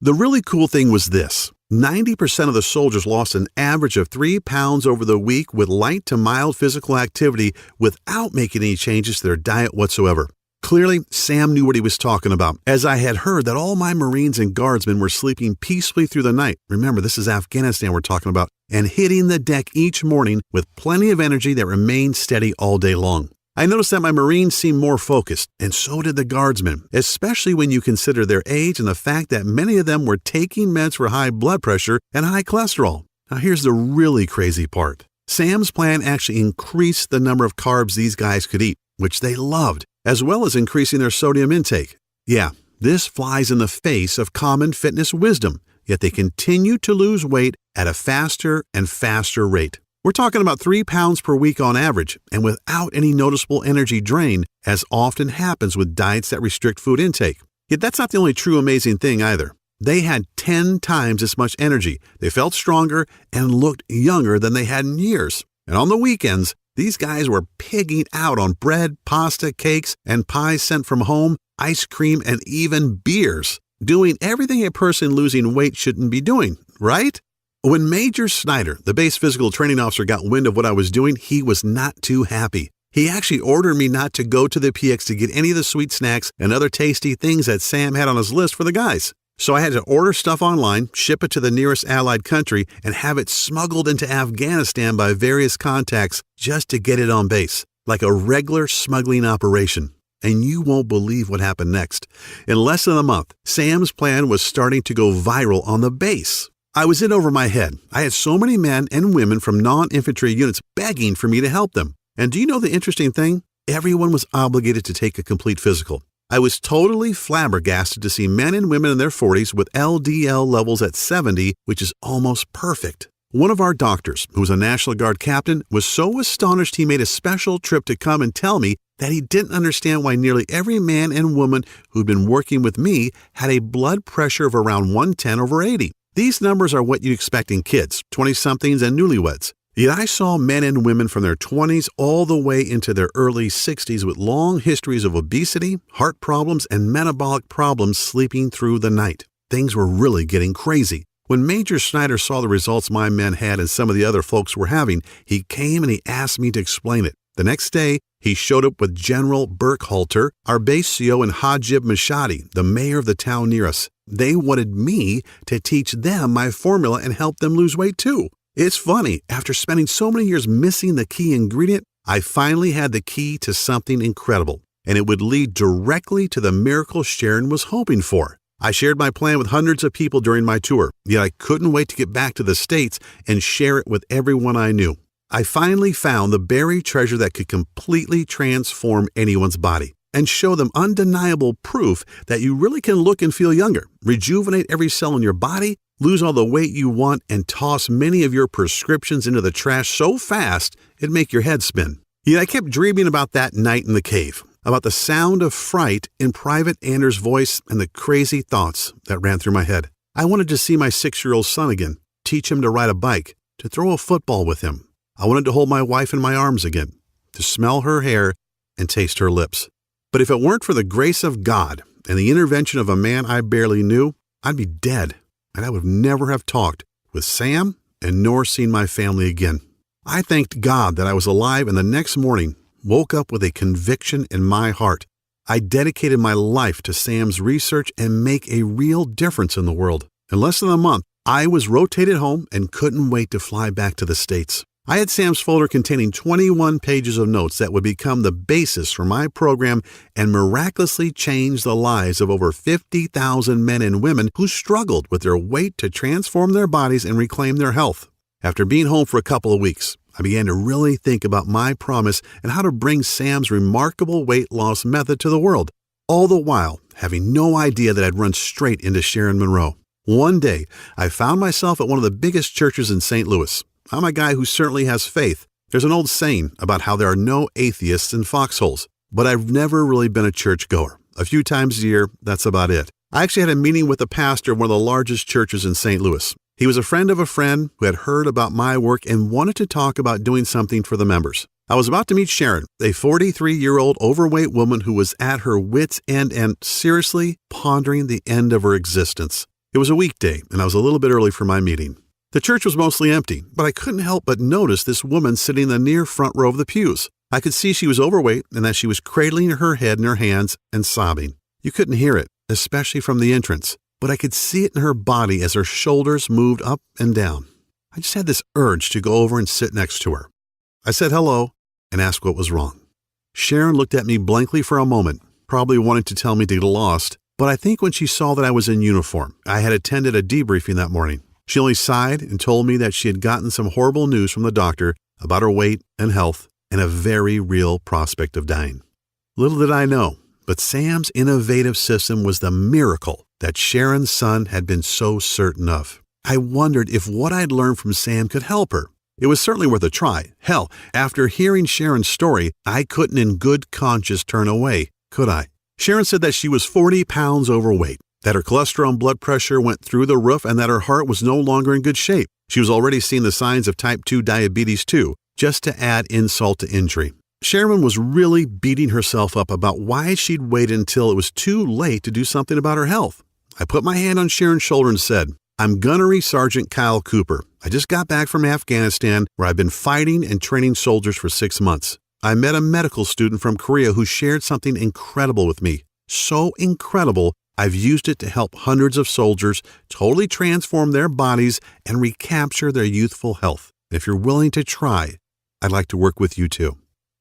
The really cool thing was this. 90% of the soldiers lost an average of 3 pounds over the week with light to mild physical activity without making any changes to their diet whatsoever. Clearly, Sam knew what he was talking about, as I had heard that all my Marines and Guardsmen were sleeping peacefully through the night. Remember, this is Afghanistan we're talking about, and hitting the deck each morning with plenty of energy that remained steady all day long. I noticed that my Marines seemed more focused, and so did the Guardsmen, especially when you consider their age and the fact that many of them were taking meds for high blood pressure and high cholesterol. Now here's the really crazy part. Sam's plan actually increased the number of carbs these guys could eat, which they loved, as well as increasing their sodium intake. Yeah, this flies in the face of common fitness wisdom, yet they continue to lose weight at a faster and faster rate. We're talking about 3 pounds per week on average, and without any noticeable energy drain, as often happens with diets that restrict food intake. Yet that's not the only true amazing thing either. They had 10 times as much energy, they felt stronger, and looked younger than they had in years. And on the weekends, these guys were pigging out on bread, pasta, cakes, and pies sent from home, ice cream, and even beers, doing everything a person losing weight shouldn't be doing, right? When Major Snyder, the base physical training officer, got wind of what I was doing, he was not too happy. He actually ordered me not to go to the PX to get any of the sweet snacks and other tasty things that Sam had on his list for the guys. So I had to order stuff online, ship it to the nearest allied country, and have it smuggled into Afghanistan by various contacts just to get it on base, like a regular smuggling operation. And you won't believe what happened next. In less than a month, Sam's plan was starting to go viral on the base. I was in over my head. I had so many men and women from non-infantry units begging for me to help them. And do you know the interesting thing? Everyone was obligated to take a complete physical. I was totally flabbergasted to see men and women in their 40s with LDL levels at 70, which is almost perfect. One of our doctors, who was a National Guard captain, was so astonished he made a special trip to come and tell me that he didn't understand why nearly every man and woman who'd been working with me had a blood pressure of around 110/80. These numbers are what you'd expect in kids, 20-somethings, and newlyweds. Yet I saw men and women from their 20s all the way into their early 60s with long histories of obesity, heart problems, and metabolic problems sleeping through the night. Things were really getting crazy. When Major Snyder saw the results my men had and some of the other folks were having, he came and he asked me to explain it. The next day, he showed up with General Burkhalter, our base CO, and Hajib Mashadi, the mayor of the town near us. They wanted me to teach them my formula and help them lose weight too. It's funny, after spending so many years missing the key ingredient, I finally had the key to something incredible, and it would lead directly to the miracle Sharon was hoping for. I shared my plan with hundreds of people during my tour, yet I couldn't wait to get back to the States and share it with everyone I knew. I finally found the buried treasure that could completely transform anyone's body and show them undeniable proof that you really can look and feel younger, rejuvenate every cell in your body, lose all the weight you want, and toss many of your prescriptions into the trash so fast it'd make your head spin. Yet I kept dreaming about that night in the cave, about the sound of fright in Private Anders' voice and the crazy thoughts that ran through my head. I wanted to see my 6-year-old son again, teach him to ride a bike, to throw a football with him. I wanted to hold my wife in my arms again, to smell her hair and taste her lips. But if it weren't for the grace of God and the intervention of a man I barely knew, I'd be dead, and I would never have talked with Sam and nor seen my family again. I thanked God that I was alive, and the next morning woke up with a conviction in my heart. I dedicated my life to Sam's research and make a real difference in the world. In less than a month, I was rotated home and couldn't wait to fly back to the States. I had Sam's folder containing 21 pages of notes that would become the basis for my program and miraculously change the lives of over 50,000 men and women who struggled with their weight to transform their bodies and reclaim their health. After being home for a couple of weeks, I began to really think about my promise and how to bring Sam's remarkable weight loss method to the world, all the while having no idea that I'd run straight into Sharon Monroe. One day, I found myself at one of the biggest churches in St. Louis. I'm a guy who certainly has faith. There's an old saying about how there are no atheists in foxholes, but I've never really been a churchgoer. A few times a year, that's about it. I actually had a meeting with the pastor of one of the largest churches in St. Louis. He was a friend of a friend who had heard about my work and wanted to talk about doing something for the members. I was about to meet Sharon, a 43-year-old overweight woman who was at her wit's end and seriously pondering the end of her existence. It was a weekday, and I was a little bit early for my meeting. The church was mostly empty, but I couldn't help but notice this woman sitting in the near front row of the pews. I could see she was overweight and that she was cradling her head in her hands and sobbing. You couldn't hear it, especially from the entrance, but I could see it in her body as her shoulders moved up and down. I just had this urge to go over and sit next to her. I said hello and asked what was wrong. Sharon looked at me blankly for a moment, probably wanting to tell me to get lost, but I think when she saw that I was in uniform, I had attended a debriefing that morning. She only sighed and told me that she had gotten some horrible news from the doctor about her weight and health and a very real prospect of dying. Little did I know, but Sam's innovative system was the miracle that Sharon's son had been so certain of. I wondered if what I'd learned from Sam could help her. It was certainly worth a try. Hell, after hearing Sharon's story, I couldn't in good conscience turn away, could I? Sharon said that she was 40 pounds overweight, that her cholesterol and blood pressure went through the roof, and that her heart was no longer in good shape. She was already seeing the signs of type 2 diabetes too, just to add insult to injury. Sharon was really beating herself up about why she'd waited until it was too late to do something about her health. I put my hand on Sharon's shoulder and said, "I'm Gunnery Sergeant Kyle Cooper. I just got back from Afghanistan, where I've been fighting and training soldiers for 6 months. I met a medical student from Korea who shared something incredible with me. So incredible, I've used it to help hundreds of soldiers totally transform their bodies and recapture their youthful health. If you're willing to try, I'd like to work with you too."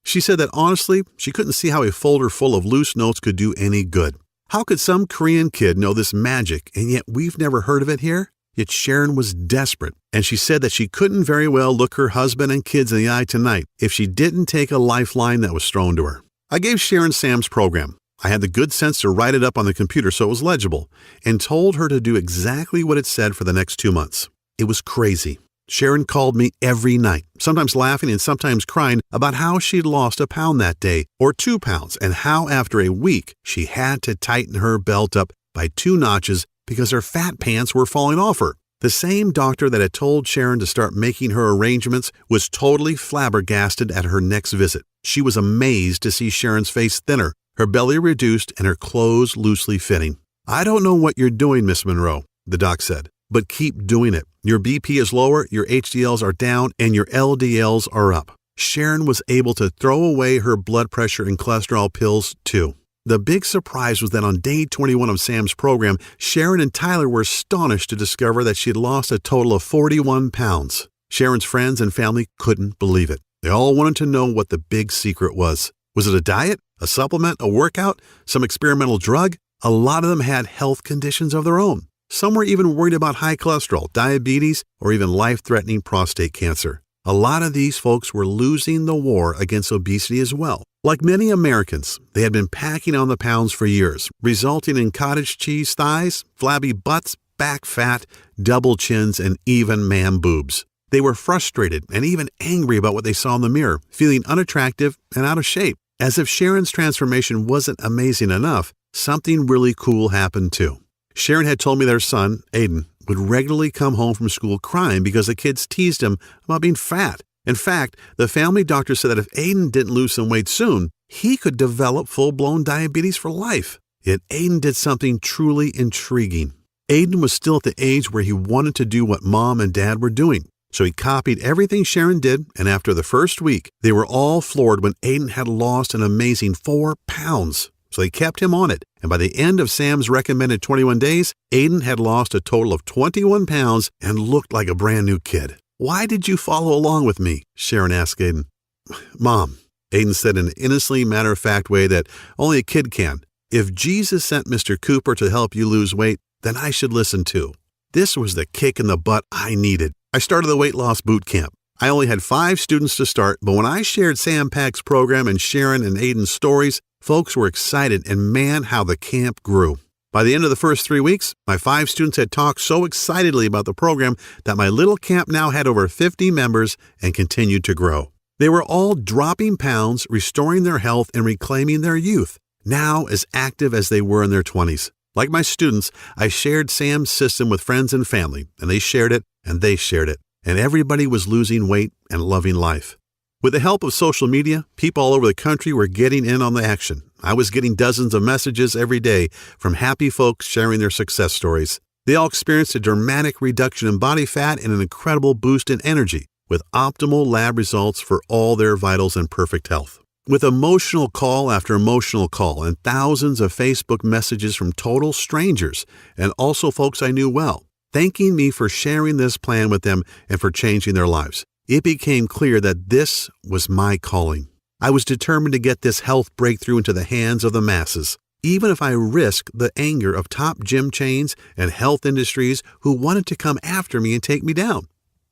She said that honestly, she couldn't see how a folder full of loose notes could do any good. How could some Korean kid know this magic, and yet we've never heard of it here? Yet Sharon was desperate, and she said that she couldn't very well look her husband and kids in the eye tonight if she didn't take a lifeline that was thrown to her. I gave Sharon Sam's program. I had the good sense to write it up on the computer so it was legible, and told her to do exactly what it said for the next 2 months. It was crazy. Sharon called me every night, sometimes laughing and sometimes crying about how she'd lost a pound that day, or 2 pounds, and how after a week she had to tighten her belt up by 2 notches because her fat pants were falling off her. The same doctor that had told Sharon to start making her arrangements was totally flabbergasted at her next visit. She was amazed to see Sharon's face thinner, her belly reduced, and her clothes loosely fitting. "I don't know what you're doing, Miss Monroe," the doc said, "but keep doing it. Your BP is lower, your HDLs are down, and your LDLs are up." Sharon was able to throw away her blood pressure and cholesterol pills too. The big surprise was that on day 21 of Sam's program, Sharon and Tyler were astonished to discover that she had lost a total of 41 pounds. Sharon's friends and family couldn't believe it. They all wanted to know what the big secret was. Was it a diet, a supplement, a workout, some experimental drug? A lot of them had health conditions of their own. Some were even worried about high cholesterol, diabetes, or even life-threatening prostate cancer. A lot of these folks were losing the war against obesity as well. Like many Americans, they had been packing on the pounds for years, resulting in cottage cheese thighs, flabby butts, back fat, double chins, and even man boobs. They were frustrated and even angry about what they saw in the mirror, feeling unattractive and out of shape. As if Sharon's transformation wasn't amazing enough, something really cool happened too. Sharon had told me their son, Aiden, would regularly come home from school crying because the kids teased him about being fat. In fact, the family doctor said that if Aiden didn't lose some weight soon, he could develop full-blown diabetes for life. Yet Aiden did something truly intriguing. Aiden was still at the age where he wanted to do what mom and dad were doing. So he copied everything Sharon did, and after the first week, they were all floored when Aiden had lost an amazing 4 pounds. So they kept him on it, and by the end of Sam's recommended 21 days, Aiden had lost a total of 21 pounds and looked like a brand new kid. "Why did you follow along with me?" Sharon asked Aiden. "Mom," Aiden said in an innocently matter-of-fact way that only a kid can, "if Jesus sent Mr. Cooper to help you lose weight, then I should listen too." This was the kick in the butt I needed. I started the weight loss boot camp. I only had 5 students to start, but when I shared Sam Pack's program and Sharon and Aiden's stories, folks were excited, and man, how the camp grew. By the end of the first 3 weeks, my 5 students had talked so excitedly about the program that my little camp now had over 50 members and continued to grow. They were all dropping pounds, restoring their health, and reclaiming their youth, now as active as they were in their 20s. Like my students, I shared Sam's system with friends and family, and they shared it, and they shared it, and everybody was losing weight and loving life. With the help of social media, people all over the country were getting in on the action. I was getting dozens of messages every day from happy folks sharing their success stories. They all experienced a dramatic reduction in body fat and an incredible boost in energy, with optimal lab results for all their vitals and perfect health. With emotional call after emotional call and thousands of Facebook messages from total strangers and also folks I knew well, thanking me for sharing this plan with them and for changing their lives, it became clear that this was my calling. I was determined to get this health breakthrough into the hands of the masses, even if I risked the anger of top gym chains and health industries who wanted to come after me and take me down.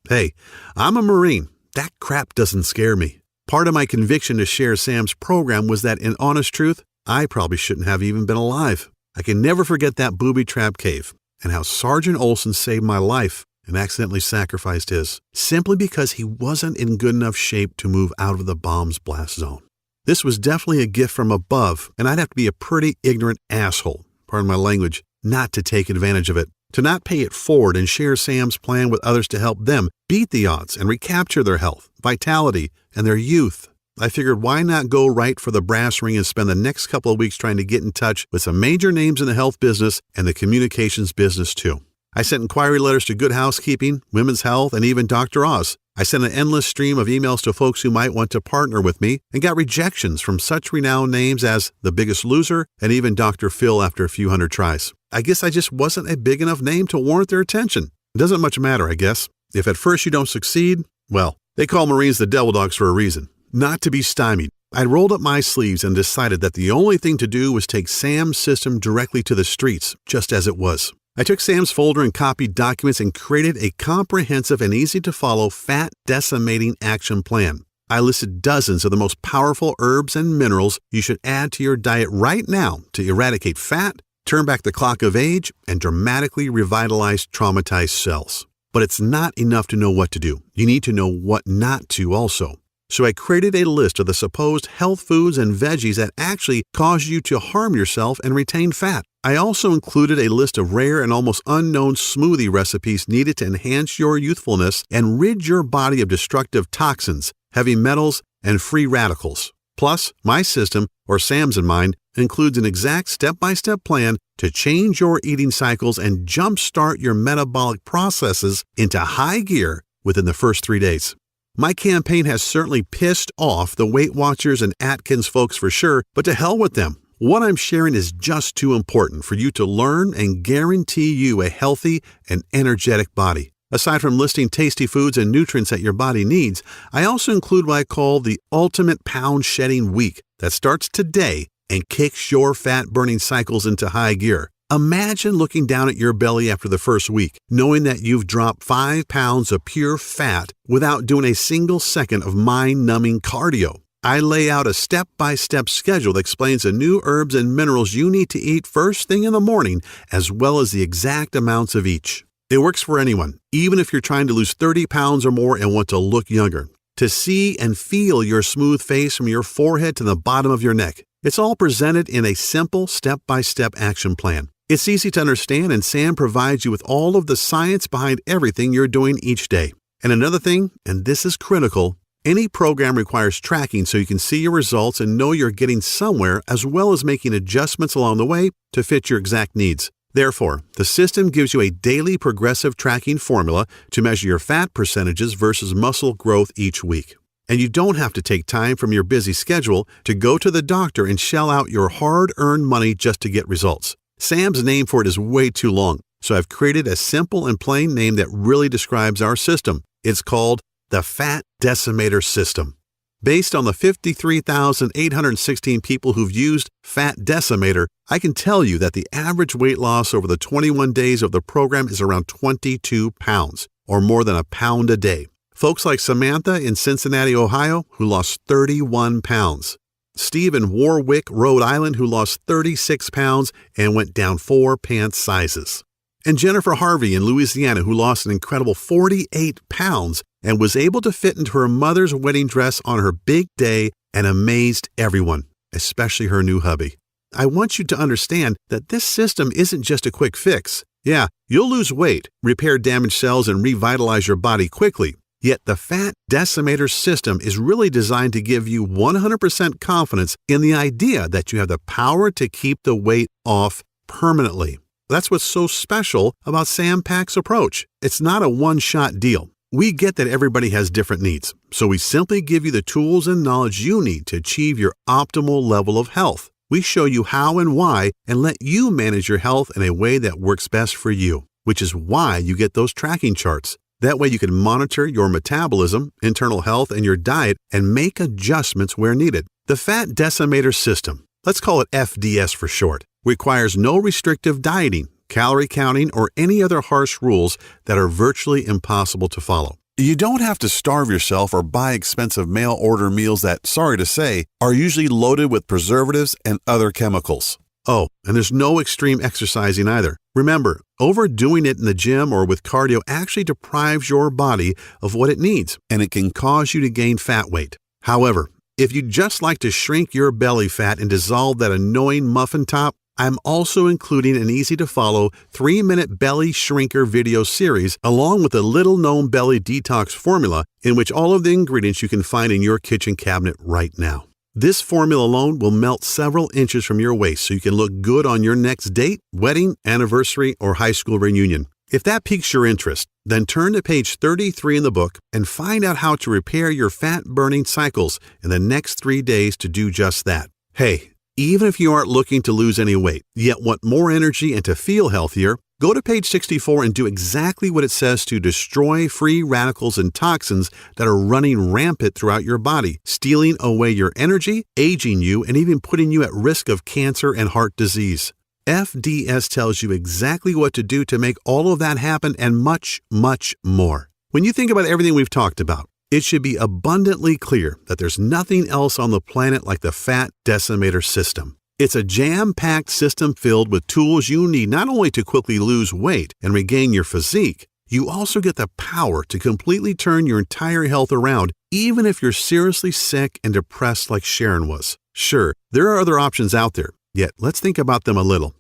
Hey, I'm a Marine. That crap doesn't scare me. Part of my conviction to share Sam's program was that, in honest truth, I probably shouldn't have even been alive. I can never forget that booby trap cave and how Sergeant Olson saved my life and accidentally sacrificed his, simply because he wasn't in good enough shape to move out of the bomb's blast zone. This was definitely a gift from above, and I'd have to be a pretty ignorant asshole, pardon my language, not to take advantage of it, to not pay it forward and share Sam's plan with others to help them beat the odds and recapture their health, vitality, and their youth. I figured, why not go right for the brass ring and spend the next couple of weeks trying to get in touch with some major names in the health business and the communications business too. I sent inquiry letters to Good Housekeeping, Women's Health, and even Dr. Oz. I sent an endless stream of emails to folks who might want to partner with me and got rejections from such renowned names as The Biggest Loser and even Dr. Phil after a few hundred tries. I guess I just wasn't a big enough name to warrant their attention. It doesn't much matter, I guess. If at first you don't succeed, well, they call Marines the devil dogs for a reason. Not to be stymied, I rolled up my sleeves and decided that the only thing to do was take Sam's system directly to the streets, just as it was. I took Sam's folder and copied documents and created a comprehensive and easy-to-follow fat decimating action plan. I listed dozens of the most powerful herbs and minerals you should add to your diet right now to eradicate fat, turn back the clock of age, and dramatically revitalize traumatized cells. But it's not enough to know what to do. You need to know what not to also. So I created a list of the supposed health foods and veggies that actually cause you to harm yourself and retain fat. I also included a list of rare and almost unknown smoothie recipes needed to enhance your youthfulness and rid your body of destructive toxins, heavy metals, and free radicals. Plus, my system, or Sam's in mine, includes an exact step-by-step plan to change your eating cycles and jumpstart your metabolic processes into high gear within the first 3 days. My campaign has certainly pissed off the Weight Watchers and Atkins folks for sure, but to hell with them. What I'm sharing is just too important for you to learn and guarantee you a healthy and energetic body. Aside from listing tasty foods and nutrients that your body needs, I also include what I call the Ultimate Pound Shedding Week that starts today and kicks your fat-burning cycles into high gear. Imagine looking down at your belly after the first week, knowing that you've dropped 5 pounds of pure fat without doing a single second of mind-numbing cardio. I lay out a step-by-step schedule that explains the new herbs and minerals you need to eat first thing in the morning, as well as the exact amounts of each. It works for anyone, even if you're trying to lose 30 pounds or more and want to look younger. To see and feel your smooth face from your forehead to the bottom of your neck. It's all presented in a simple step-by-step action plan. It's easy to understand, and Sam provides you with all of the science behind everything you're doing each day. And another thing, and this is critical, any program requires tracking so you can see your results and know you're getting somewhere, as well as making adjustments along the way to fit your exact needs. Therefore, the system gives you a daily progressive tracking formula to measure your fat percentages versus muscle growth each week. And you don't have to take time from your busy schedule to go to the doctor and shell out your hard-earned money just to get results. Sam's name for it is way too long, so I've created a simple and plain name that really describes our system. It's called the Fat Decimator System. Based on the 53,816 people who've used Fat Decimator, I can tell you that the average weight loss over the 21 days of the program is around 22 pounds, or more than a pound a day. Folks like Samantha in Cincinnati, Ohio, who lost 31 pounds. Steve in Warwick, Rhode Island, who lost 36 pounds and went down 4 pants sizes. And Jennifer Harvey in Louisiana, who lost an incredible 48 pounds and was able to fit into her mother's wedding dress on her big day and amazed everyone, especially her new hubby. I want you to understand that this system isn't just a quick fix. Yeah, you'll lose weight, repair damaged cells, and revitalize your body quickly. Yet the Fat Decimator system is really designed to give you 100% confidence in the idea that you have the power to keep the weight off permanently. That's what's so special about Sam Pak's approach. It's not a one-shot deal. We get that everybody has different needs, so we simply give you the tools and knowledge you need to achieve your optimal level of health. We show you how and why and let you manage your health in a way that works best for you, which is why you get those tracking charts. That way you can monitor your metabolism, internal health, and your diet and make adjustments where needed. The Fat Decimator system, let's call it FDS for short, requires no restrictive dieting, calorie counting, or any other harsh rules that are virtually impossible to follow. You don't have to starve yourself or buy expensive mail-order meals that, sorry to say, are usually loaded with preservatives and other chemicals. Oh, and there's no extreme exercising either. Remember, overdoing it in the gym or with cardio actually deprives your body of what it needs, and it can cause you to gain fat weight. However, if you'd just like to shrink your belly fat and dissolve that annoying muffin top, I'm also including an easy-to-follow 3-minute belly shrinker video series along with a little-known belly detox formula in which all of the ingredients you can find in your kitchen cabinet right now. This formula alone will melt several inches from your waist so you can look good on your next date, wedding, anniversary, or high school reunion. If that piques your interest, then turn to page 33 in the book and find out how to repair your fat-burning cycles in the next 3 days to do just that. Hey, even if you aren't looking to lose any weight, yet want more energy and to feel healthier, go to page 64 and do exactly what it says to destroy free radicals and toxins that are running rampant throughout your body, stealing away your energy, aging you, and even putting you at risk of cancer and heart disease. FDS tells you exactly what to do to make all of that happen and much, much more. When you think about everything we've talked about, it should be abundantly clear that there's nothing else on the planet like the Fat Decimator system. It's a jam-packed system filled with tools you need not only to quickly lose weight and regain your physique, you also get the power to completely turn your entire health around, even if you're seriously sick and depressed like Sharon was. Sure, there are other options out there, yet let's think about them a little.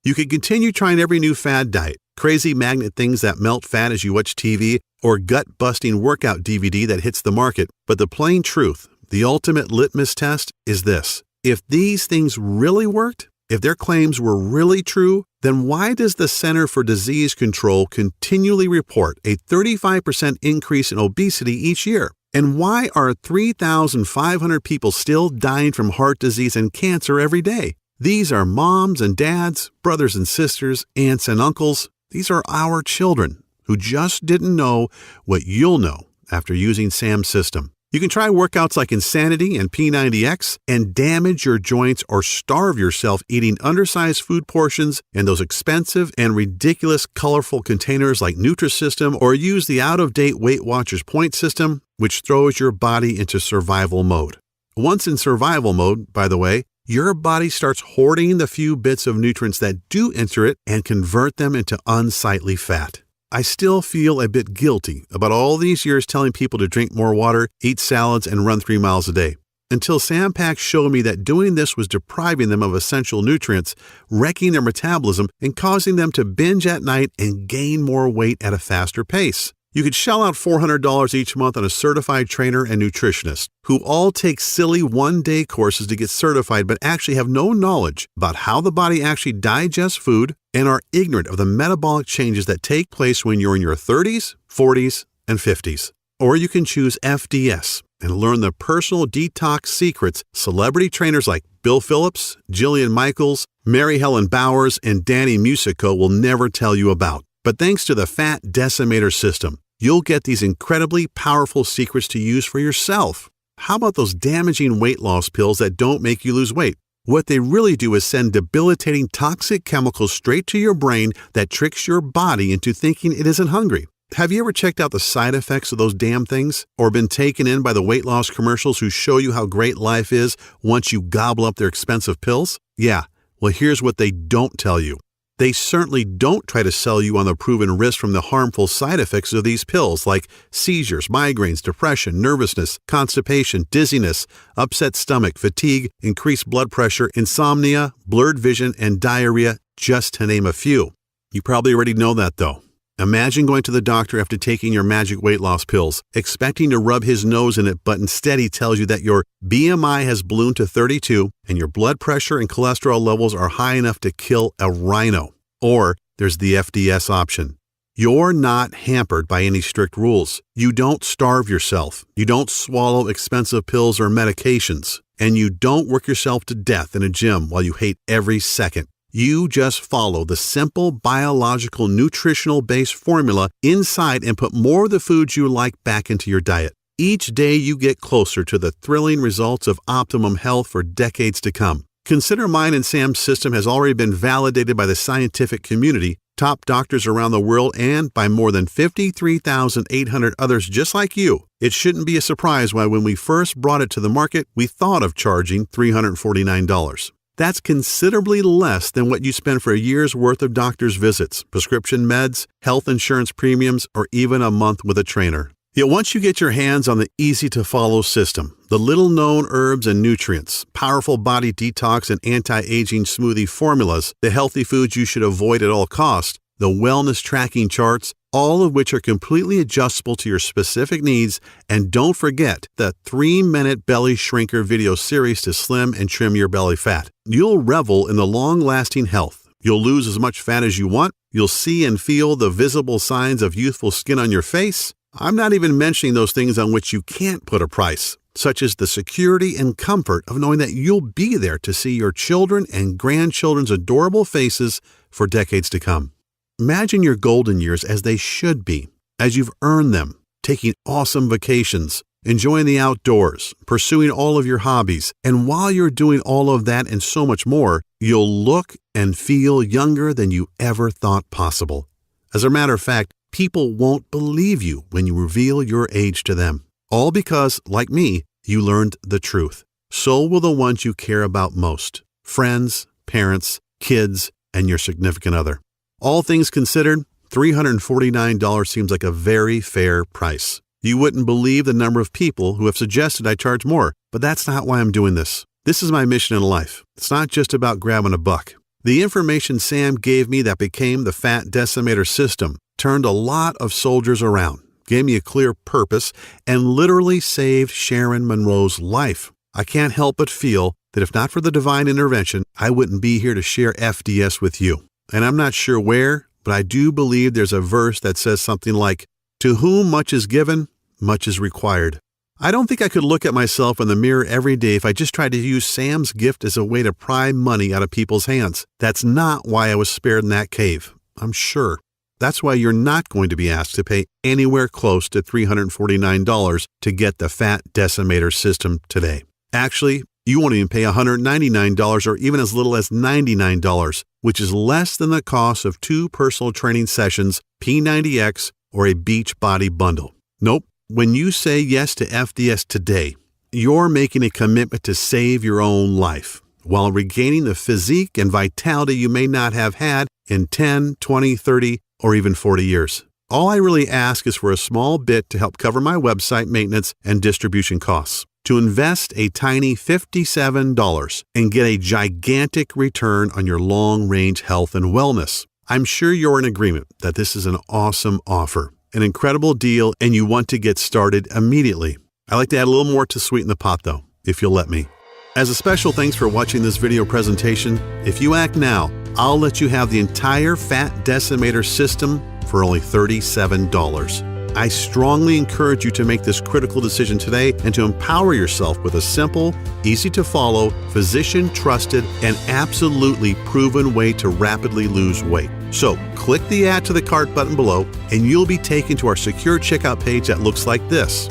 You could continue trying every new fad diet, crazy magnet things that melt fat as you watch TV, or gut-busting workout DVD that hits the market, but the plain truth, the ultimate litmus test, is this. If these things really worked, if their claims were really true, then why does the Center for Disease Control continually report a 35% increase in obesity each year? And why are 3,500 people still dying from heart disease and cancer every day? These are moms and dads, brothers and sisters, aunts and uncles. These are our children who just didn't know what you'll know after using Sam's system. You can try workouts like Insanity and P90X and damage your joints or starve yourself eating undersized food portions in those expensive and ridiculous colorful containers like Nutrisystem, or use the out-of-date Weight Watchers point system, which throws your body into survival mode. Once in survival mode, by the way, your body starts hoarding the few bits of nutrients that do enter it and convert them into unsightly fat. I still feel a bit guilty about all these years telling people to drink more water, eat salads, and run 3 miles a day, until Sam Pack showed me that doing this was depriving them of essential nutrients, wrecking their metabolism, and causing them to binge at night and gain more weight at a faster pace. You could shell out $400 each month on a certified trainer and nutritionist who all take silly one-day courses to get certified but actually have no knowledge about how the body actually digests food and are ignorant of the metabolic changes that take place when you're in your 30s, 40s, and 50s. Or you can choose FDS and learn the personal detox secrets celebrity trainers like Bill Phillips, Jillian Michaels, Mary Helen Bowers, and Danny Musico will never tell you about. But thanks to the Fat Decimator system, you'll get these incredibly powerful secrets to use for yourself. How about those damaging weight loss pills that don't make you lose weight? What they really do is send debilitating toxic chemicals straight to your brain that tricks your body into thinking it isn't hungry. Have you ever checked out the side effects of those damn things? Or been taken in by the weight loss commercials who show you how great life is once you gobble up their expensive pills? Yeah, well, here's what they don't tell you. They certainly don't try to sell you on the proven risk from the harmful side effects of these pills like seizures, migraines, depression, nervousness, constipation, dizziness, upset stomach, fatigue, increased blood pressure, insomnia, blurred vision, and diarrhea, just to name a few. You probably already know that though. Imagine going to the doctor after taking your magic weight loss pills, expecting to rub his nose in it, but instead he tells you that your BMI has ballooned to 32 and your blood pressure and cholesterol levels are high enough to kill a rhino. Or there's the FDS option. You're not hampered by any strict rules. You don't starve yourself. You don't swallow expensive pills or medications. And you don't work yourself to death in a gym while you hate every second. You just follow the simple biological nutritional-based formula inside and put more of the foods you like back into your diet. Each day you get closer to the thrilling results of optimum health for decades to come. Consider mine and Sam's system has already been validated by the scientific community, top doctors around the world, and by more than 53,800 others just like you. It shouldn't be a surprise why when we first brought it to the market, we thought of charging $349. That's considerably less than what you spend for a year's worth of doctor's visits, prescription meds, health insurance premiums, or even a month with a trainer. Yet once you get your hands on the easy-to-follow system, the little-known herbs and nutrients, powerful body detox and anti-aging smoothie formulas, the healthy foods you should avoid at all costs, the wellness tracking charts, all of which are completely adjustable to your specific needs, and don't forget the 3-minute belly shrinker video series to slim and trim your belly fat. You'll revel in the long-lasting health. You'll lose as much fat as you want. You'll see and feel the visible signs of youthful skin on your face. I'm not even mentioning those things on which you can't put a price, such as the security and comfort of knowing that you'll be there to see your children and grandchildren's adorable faces for decades to come. Imagine your golden years as they should be, as you've earned them, taking awesome vacations, enjoying the outdoors, pursuing all of your hobbies, and while you're doing all of that and so much more, you'll look and feel younger than you ever thought possible. As a matter of fact, people won't believe you when you reveal your age to them. All because, like me, you learned the truth. So will the ones you care about most. Friends, parents, kids, and your significant other. All things considered, $349 seems like a very fair price. You wouldn't believe the number of people who have suggested I charge more, but that's not why I'm doing this. This is my mission in life. It's not just about grabbing a buck. The information Sam gave me that became the Fat Decimator system turned a lot of soldiers around, gave me a clear purpose, and literally saved Sharon Monroe's life. I can't help but feel that if not for the divine intervention, I wouldn't be here to share FDS with you. And I'm not sure where, but I do believe there's a verse that says something like, "To whom much is given, much is required." I don't think I could look at myself in the mirror every day if I just tried to use Sam's gift as a way to pry money out of people's hands. That's not why I was spared in that cave, I'm sure. That's why you're not going to be asked to pay anywhere close to $349 to get the Fat Decimator system today. Actually, you won't even pay $199 or even as little as $99, which is less than the cost of 2 personal training sessions, P90X, or a Beachbody bundle. Nope. When you say yes to FDS today, you're making a commitment to save your own life while regaining the physique and vitality you may not have had in 10, 20, 30, or even 40 years. All I really ask is for a small bit to help cover my website maintenance and distribution costs, to invest a tiny $57 and get a gigantic return on your long-range health and wellness. I'm sure you're in agreement that this is an awesome offer, an incredible deal, and you want to get started immediately. I'd like to add a little more to sweeten the pot, though, if you'll let me. As a special thanks for watching this video presentation, if you act now, I'll let you have the entire Fat Decimator system for only $37. I strongly encourage you to make this critical decision today and to empower yourself with a simple, easy-to-follow, physician-trusted, and absolutely proven way to rapidly lose weight. So, click the Add to the Cart button below, and you'll be taken to our secure checkout page that looks like this.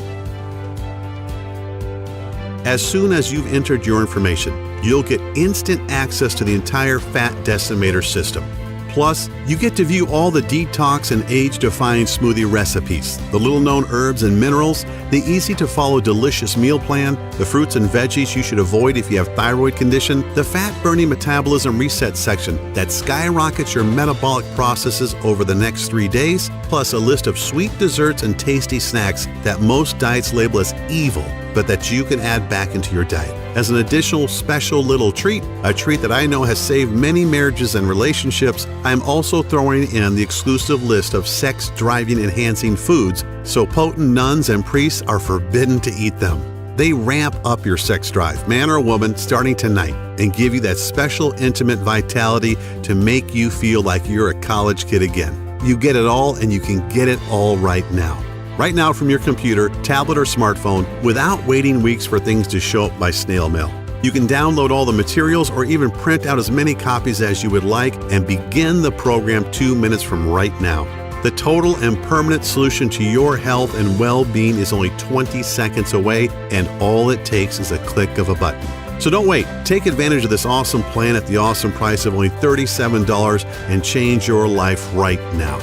As soon as you've entered your information, you'll get instant access to the entire Fat Decimator system. Plus, you get to view all the detox and age-defying smoothie recipes, the little-known herbs and minerals, the easy-to-follow delicious meal plan, the fruits and veggies you should avoid if you have thyroid condition, the fat-burning metabolism reset section that skyrockets your metabolic processes over the next 3 days, plus a list of sweet desserts and tasty snacks that most diets label as evil, but that you can add back into your diet. As an additional special little treat, a treat that I know has saved many marriages and relationships, I'm also throwing in the exclusive list of sex-driving enhancing foods, so potent nuns and priests are forbidden to eat them. They ramp up your sex drive, man or woman, starting tonight, and give you that special intimate vitality to make you feel like you're a college kid again. You get it all, and you can get it all right now. Right now from your computer, tablet, or smartphone without waiting weeks for things to show up by snail mail. You can download all the materials or even print out as many copies as you would like and begin the program 2 minutes from right now. The total and permanent solution to your health and well-being is only 20 seconds away, and all it takes is a click of a button. So don't wait. Take advantage of this awesome plan at the awesome price of only $37 and change your life right now.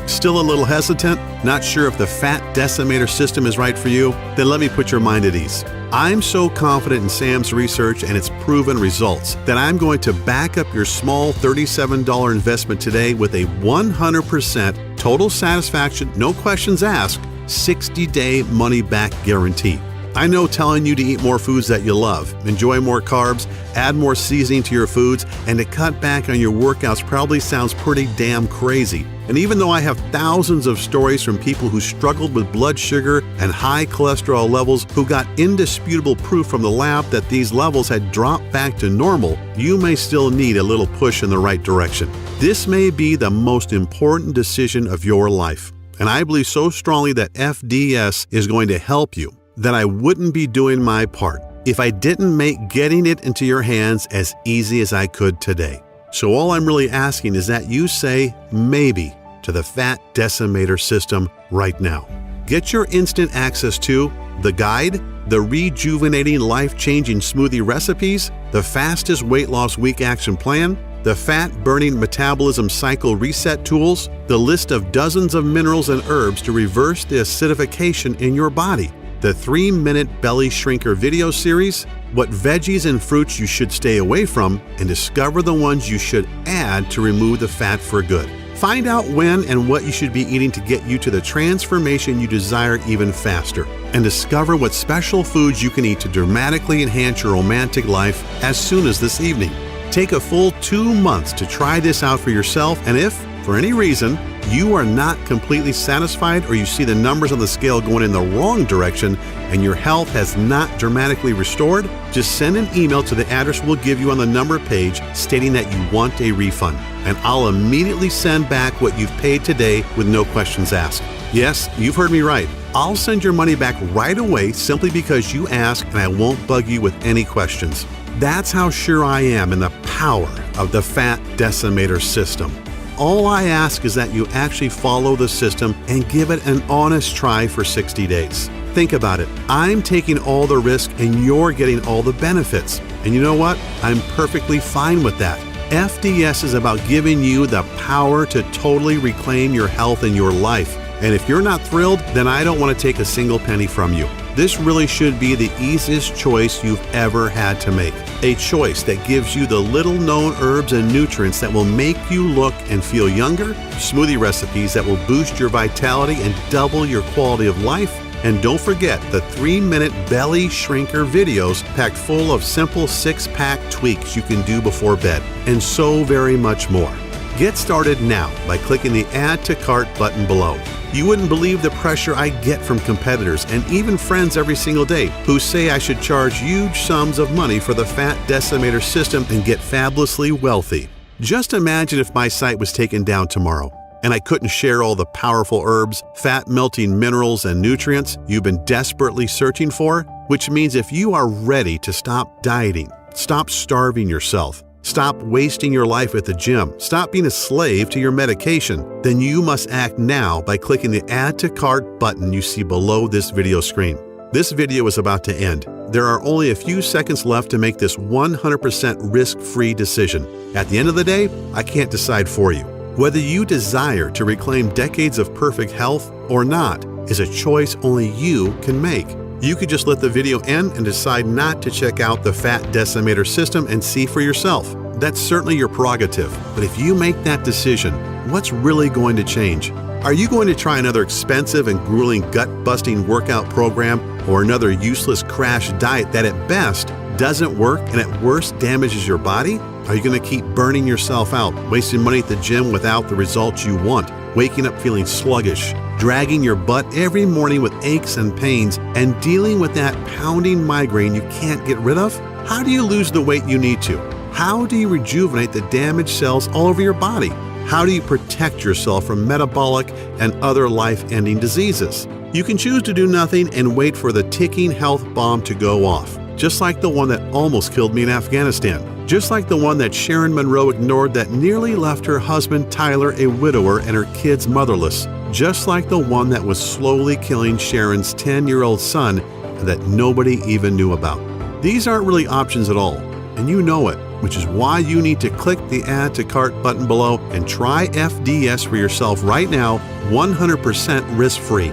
Still a little hesitant? Not sure if the Fat Decimator system is right for you? Then let me put your mind at ease. I'm so confident in Sam's research and its proven results that I'm going to back up your small $37 investment today with a 100% total satisfaction, no questions asked, 60-day money-back guarantee. I know telling you to eat more foods that you love, enjoy more carbs, add more seasoning to your foods, and to cut back on your workouts probably sounds pretty damn crazy. And even though I have thousands of stories from people who struggled with blood sugar and high cholesterol levels who got indisputable proof from the lab that these levels had dropped back to normal, you may still need a little push in the right direction. This may be the most important decision of your life, and I believe so strongly that FDS is going to help you that I wouldn't be doing my part if I didn't make getting it into your hands as easy as I could today. So all I'm really asking is that you say maybe to the Fat Decimator system right now. Get your instant access to the guide, the rejuvenating life-changing smoothie recipes, the fastest weight loss week action plan, the fat-burning metabolism cycle reset tools, the list of dozens of minerals and herbs to reverse the acidification in your body, the 3-minute belly shrinker video series, what veggies and fruits you should stay away from, and discover the ones you should add to remove the fat for good. Find out when and what you should be eating to get you to the transformation you desire even faster. And discover what special foods you can eat to dramatically enhance your romantic life as soon as this evening. Take a full 2 months to try this out for yourself, and if, for any reason you are not completely satisfied or you see the numbers on the scale going in the wrong direction and your health has not dramatically restored, just send an email to the address we'll give you on the number page stating that you want a refund, and I'll immediately send back what you've paid today with no questions asked. Yes, you've heard me right. I'll send your money back right away simply because you asked, and I won't bug you with any questions. That's how sure I am in the power of the Fat Decimator system. All I ask is that you actually follow the system and give it an honest try for 60 days. Think about it. I'm taking all the risk and you're getting all the benefits. And you know what? I'm perfectly fine with that. FDS is about giving you the power to totally reclaim your health and your life. And if you're not thrilled, then I don't want to take a single penny from you. This really should be the easiest choice you've ever had to make. A choice that gives you the little-known herbs and nutrients that will make you look and feel younger, smoothie recipes that will boost your vitality and double your quality of life, and don't forget the 3-minute belly shrinker videos packed full of simple 6-pack tweaks you can do before bed, and so very much more. Get started now by clicking the Add to Cart button below. You wouldn't believe the pressure I get from competitors and even friends every single day who say I should charge huge sums of money for the Fat Decimator system and get fabulously wealthy. Just imagine if my site was taken down tomorrow and I couldn't share all the powerful herbs, fat-melting minerals, and nutrients you've been desperately searching for, which means if you are ready to stop dieting, stop starving yourself, stop wasting your life at the gym, stop being a slave to your medication, then you must act now by clicking the Add to Cart button you see below this video screen. This video is about to end. There are only a few seconds left to make this 100% risk-free decision. At the end of the day, I can't decide for you. Whether you desire to reclaim decades of perfect health or not is a choice only you can make. You could just let the video end and decide not to check out the Fat Decimator system and see for yourself. That's certainly your prerogative, but if you make that decision, what's really going to change? Are you going to try another expensive and grueling gut-busting workout program or another useless crash diet that at best doesn't work and at worst damages your body? Are you going to keep burning yourself out, wasting money at the gym without the results you want, waking up feeling sluggish, dragging your butt every morning with aches and pains, and dealing with that pounding migraine you can't get rid of? How do you lose the weight you need to? How do you rejuvenate the damaged cells all over your body? How do you protect yourself from metabolic and other life-ending diseases? You can choose to do nothing and wait for the ticking health bomb to go off, just like the one that almost killed me in Afghanistan. Just like the one that Sharon Monroe ignored that nearly left her husband Tyler a widower and her kids motherless. Just like the one that was slowly killing Sharon's 10-year-old son and that nobody even knew about. These aren't really options at all, and you know it, which is why you need to click the Add to Cart button below and try FDS for yourself right now, 100% risk-free.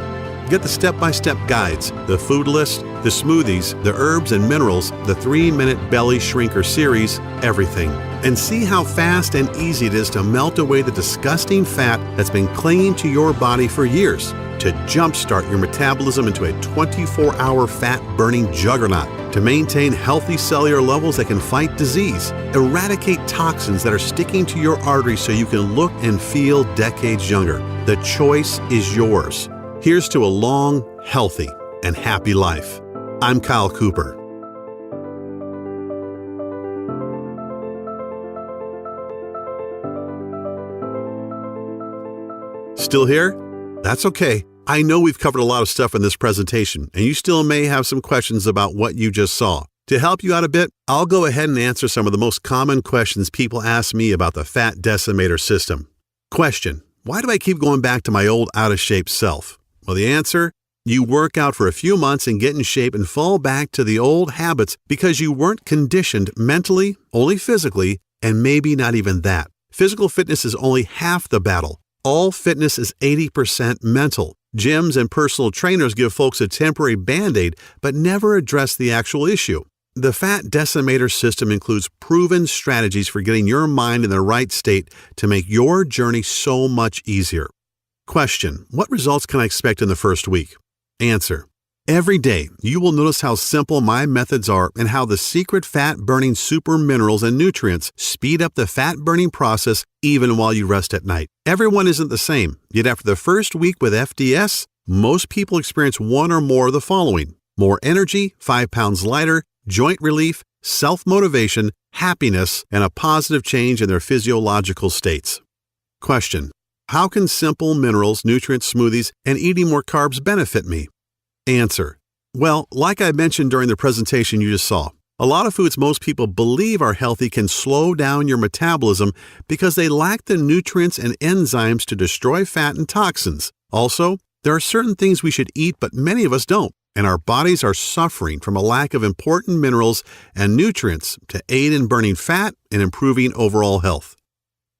Get the step-by-step guides, the food list, the smoothies, the herbs and minerals, the 3-minute belly shrinker series, everything. And see how fast and easy it is to melt away the disgusting fat that's been clinging to your body for years, to jumpstart your metabolism into a 24-hour fat-burning juggernaut, to maintain healthy cellular levels that can fight disease, eradicate toxins that are sticking to your arteries so you can look and feel decades younger. The choice is yours. Here's to a long, healthy, and happy life. I'm Kyle Cooper. Still here? That's okay. I know we've covered a lot of stuff in this presentation, and you still may have some questions about what you just saw. To help you out a bit, I'll go ahead and answer some of the most common questions people ask me about the Fat Decimator system. Question: why do I keep going back to my old out-of-shape self? Well, the answer: you work out for a few months and get in shape and fall back to the old habits because you weren't conditioned mentally, only physically, and maybe not even that. Physical fitness is only half the battle. All fitness is 80% mental. Gyms and personal trainers give folks a temporary Band-Aid, but never address the actual issue. The Fat Decimator system includes proven strategies for getting your mind in the right state to make your journey so much easier. Question: what results can I expect in the first week? Answer: Every day, you will notice how simple my methods are and how the secret fat-burning super minerals and nutrients speed up the fat-burning process even while you rest at night. Everyone isn't the same, yet after the first week with FDS, most people experience one or more of the following: more energy, 5 pounds lighter, joint relief, self-motivation, happiness, and a positive change in their physiological states. Question: how can simple minerals, nutrient smoothies, and eating more carbs benefit me? Answer: well, like I mentioned during the presentation you just saw, a lot of foods most people believe are healthy can slow down your metabolism because they lack the nutrients and enzymes to destroy fat and toxins. Also, there are certain things we should eat but many of us don't, and our bodies are suffering from a lack of important minerals and nutrients to aid in burning fat and improving overall health.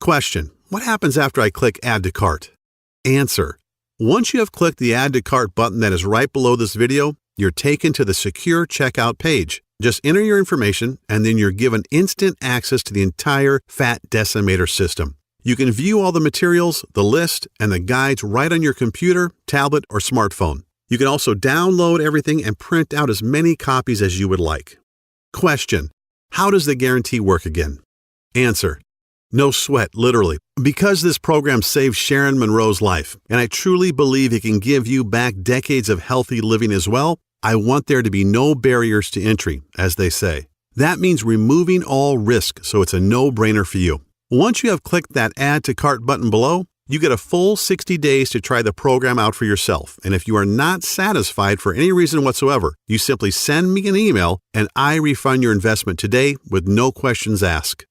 Question: what happens after I click Add to Cart? Answer: once you have clicked the Add to Cart button that is right below this video, you're taken to the secure checkout page. Just enter your information, and then you're given instant access to the entire Fat Decimator system. You can view all the materials, the list, and the guides right on your computer, tablet, or smartphone. You can also download everything and print out as many copies as you would like. Question: how does the guarantee work again? Answer: no sweat, literally. Because this program saved Sharon Monroe's life, and I truly believe it can give you back decades of healthy living as well, I want there to be no barriers to entry, as they say. That means removing all risk, so it's a no-brainer for you. Once you have clicked that Add to Cart button below, you get a full 60 days to try the program out for yourself, and if you are not satisfied for any reason whatsoever, you simply send me an email and I refund your investment today with no questions asked.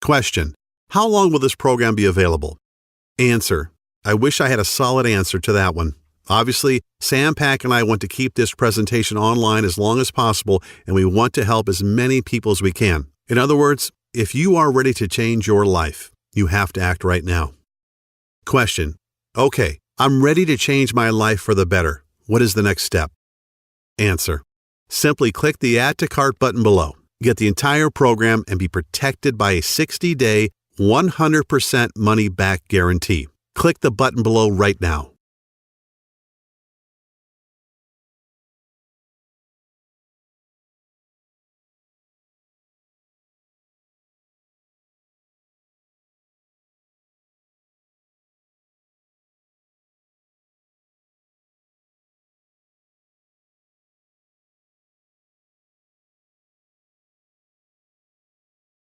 Question: how long will this program be available? Answer: I wish I had a solid answer to that one. Obviously, Sam Pack and I want to keep this presentation online as long as possible, and we want to help as many people as we can. In other words, if you are ready to change your life, you have to act right now. Question: okay, I'm ready to change my life for the better. What is the next step? Answer: simply click the Add to Cart button below. Get the entire program and be protected by a 60-day, 100% money-back guarantee. Click the button below right now.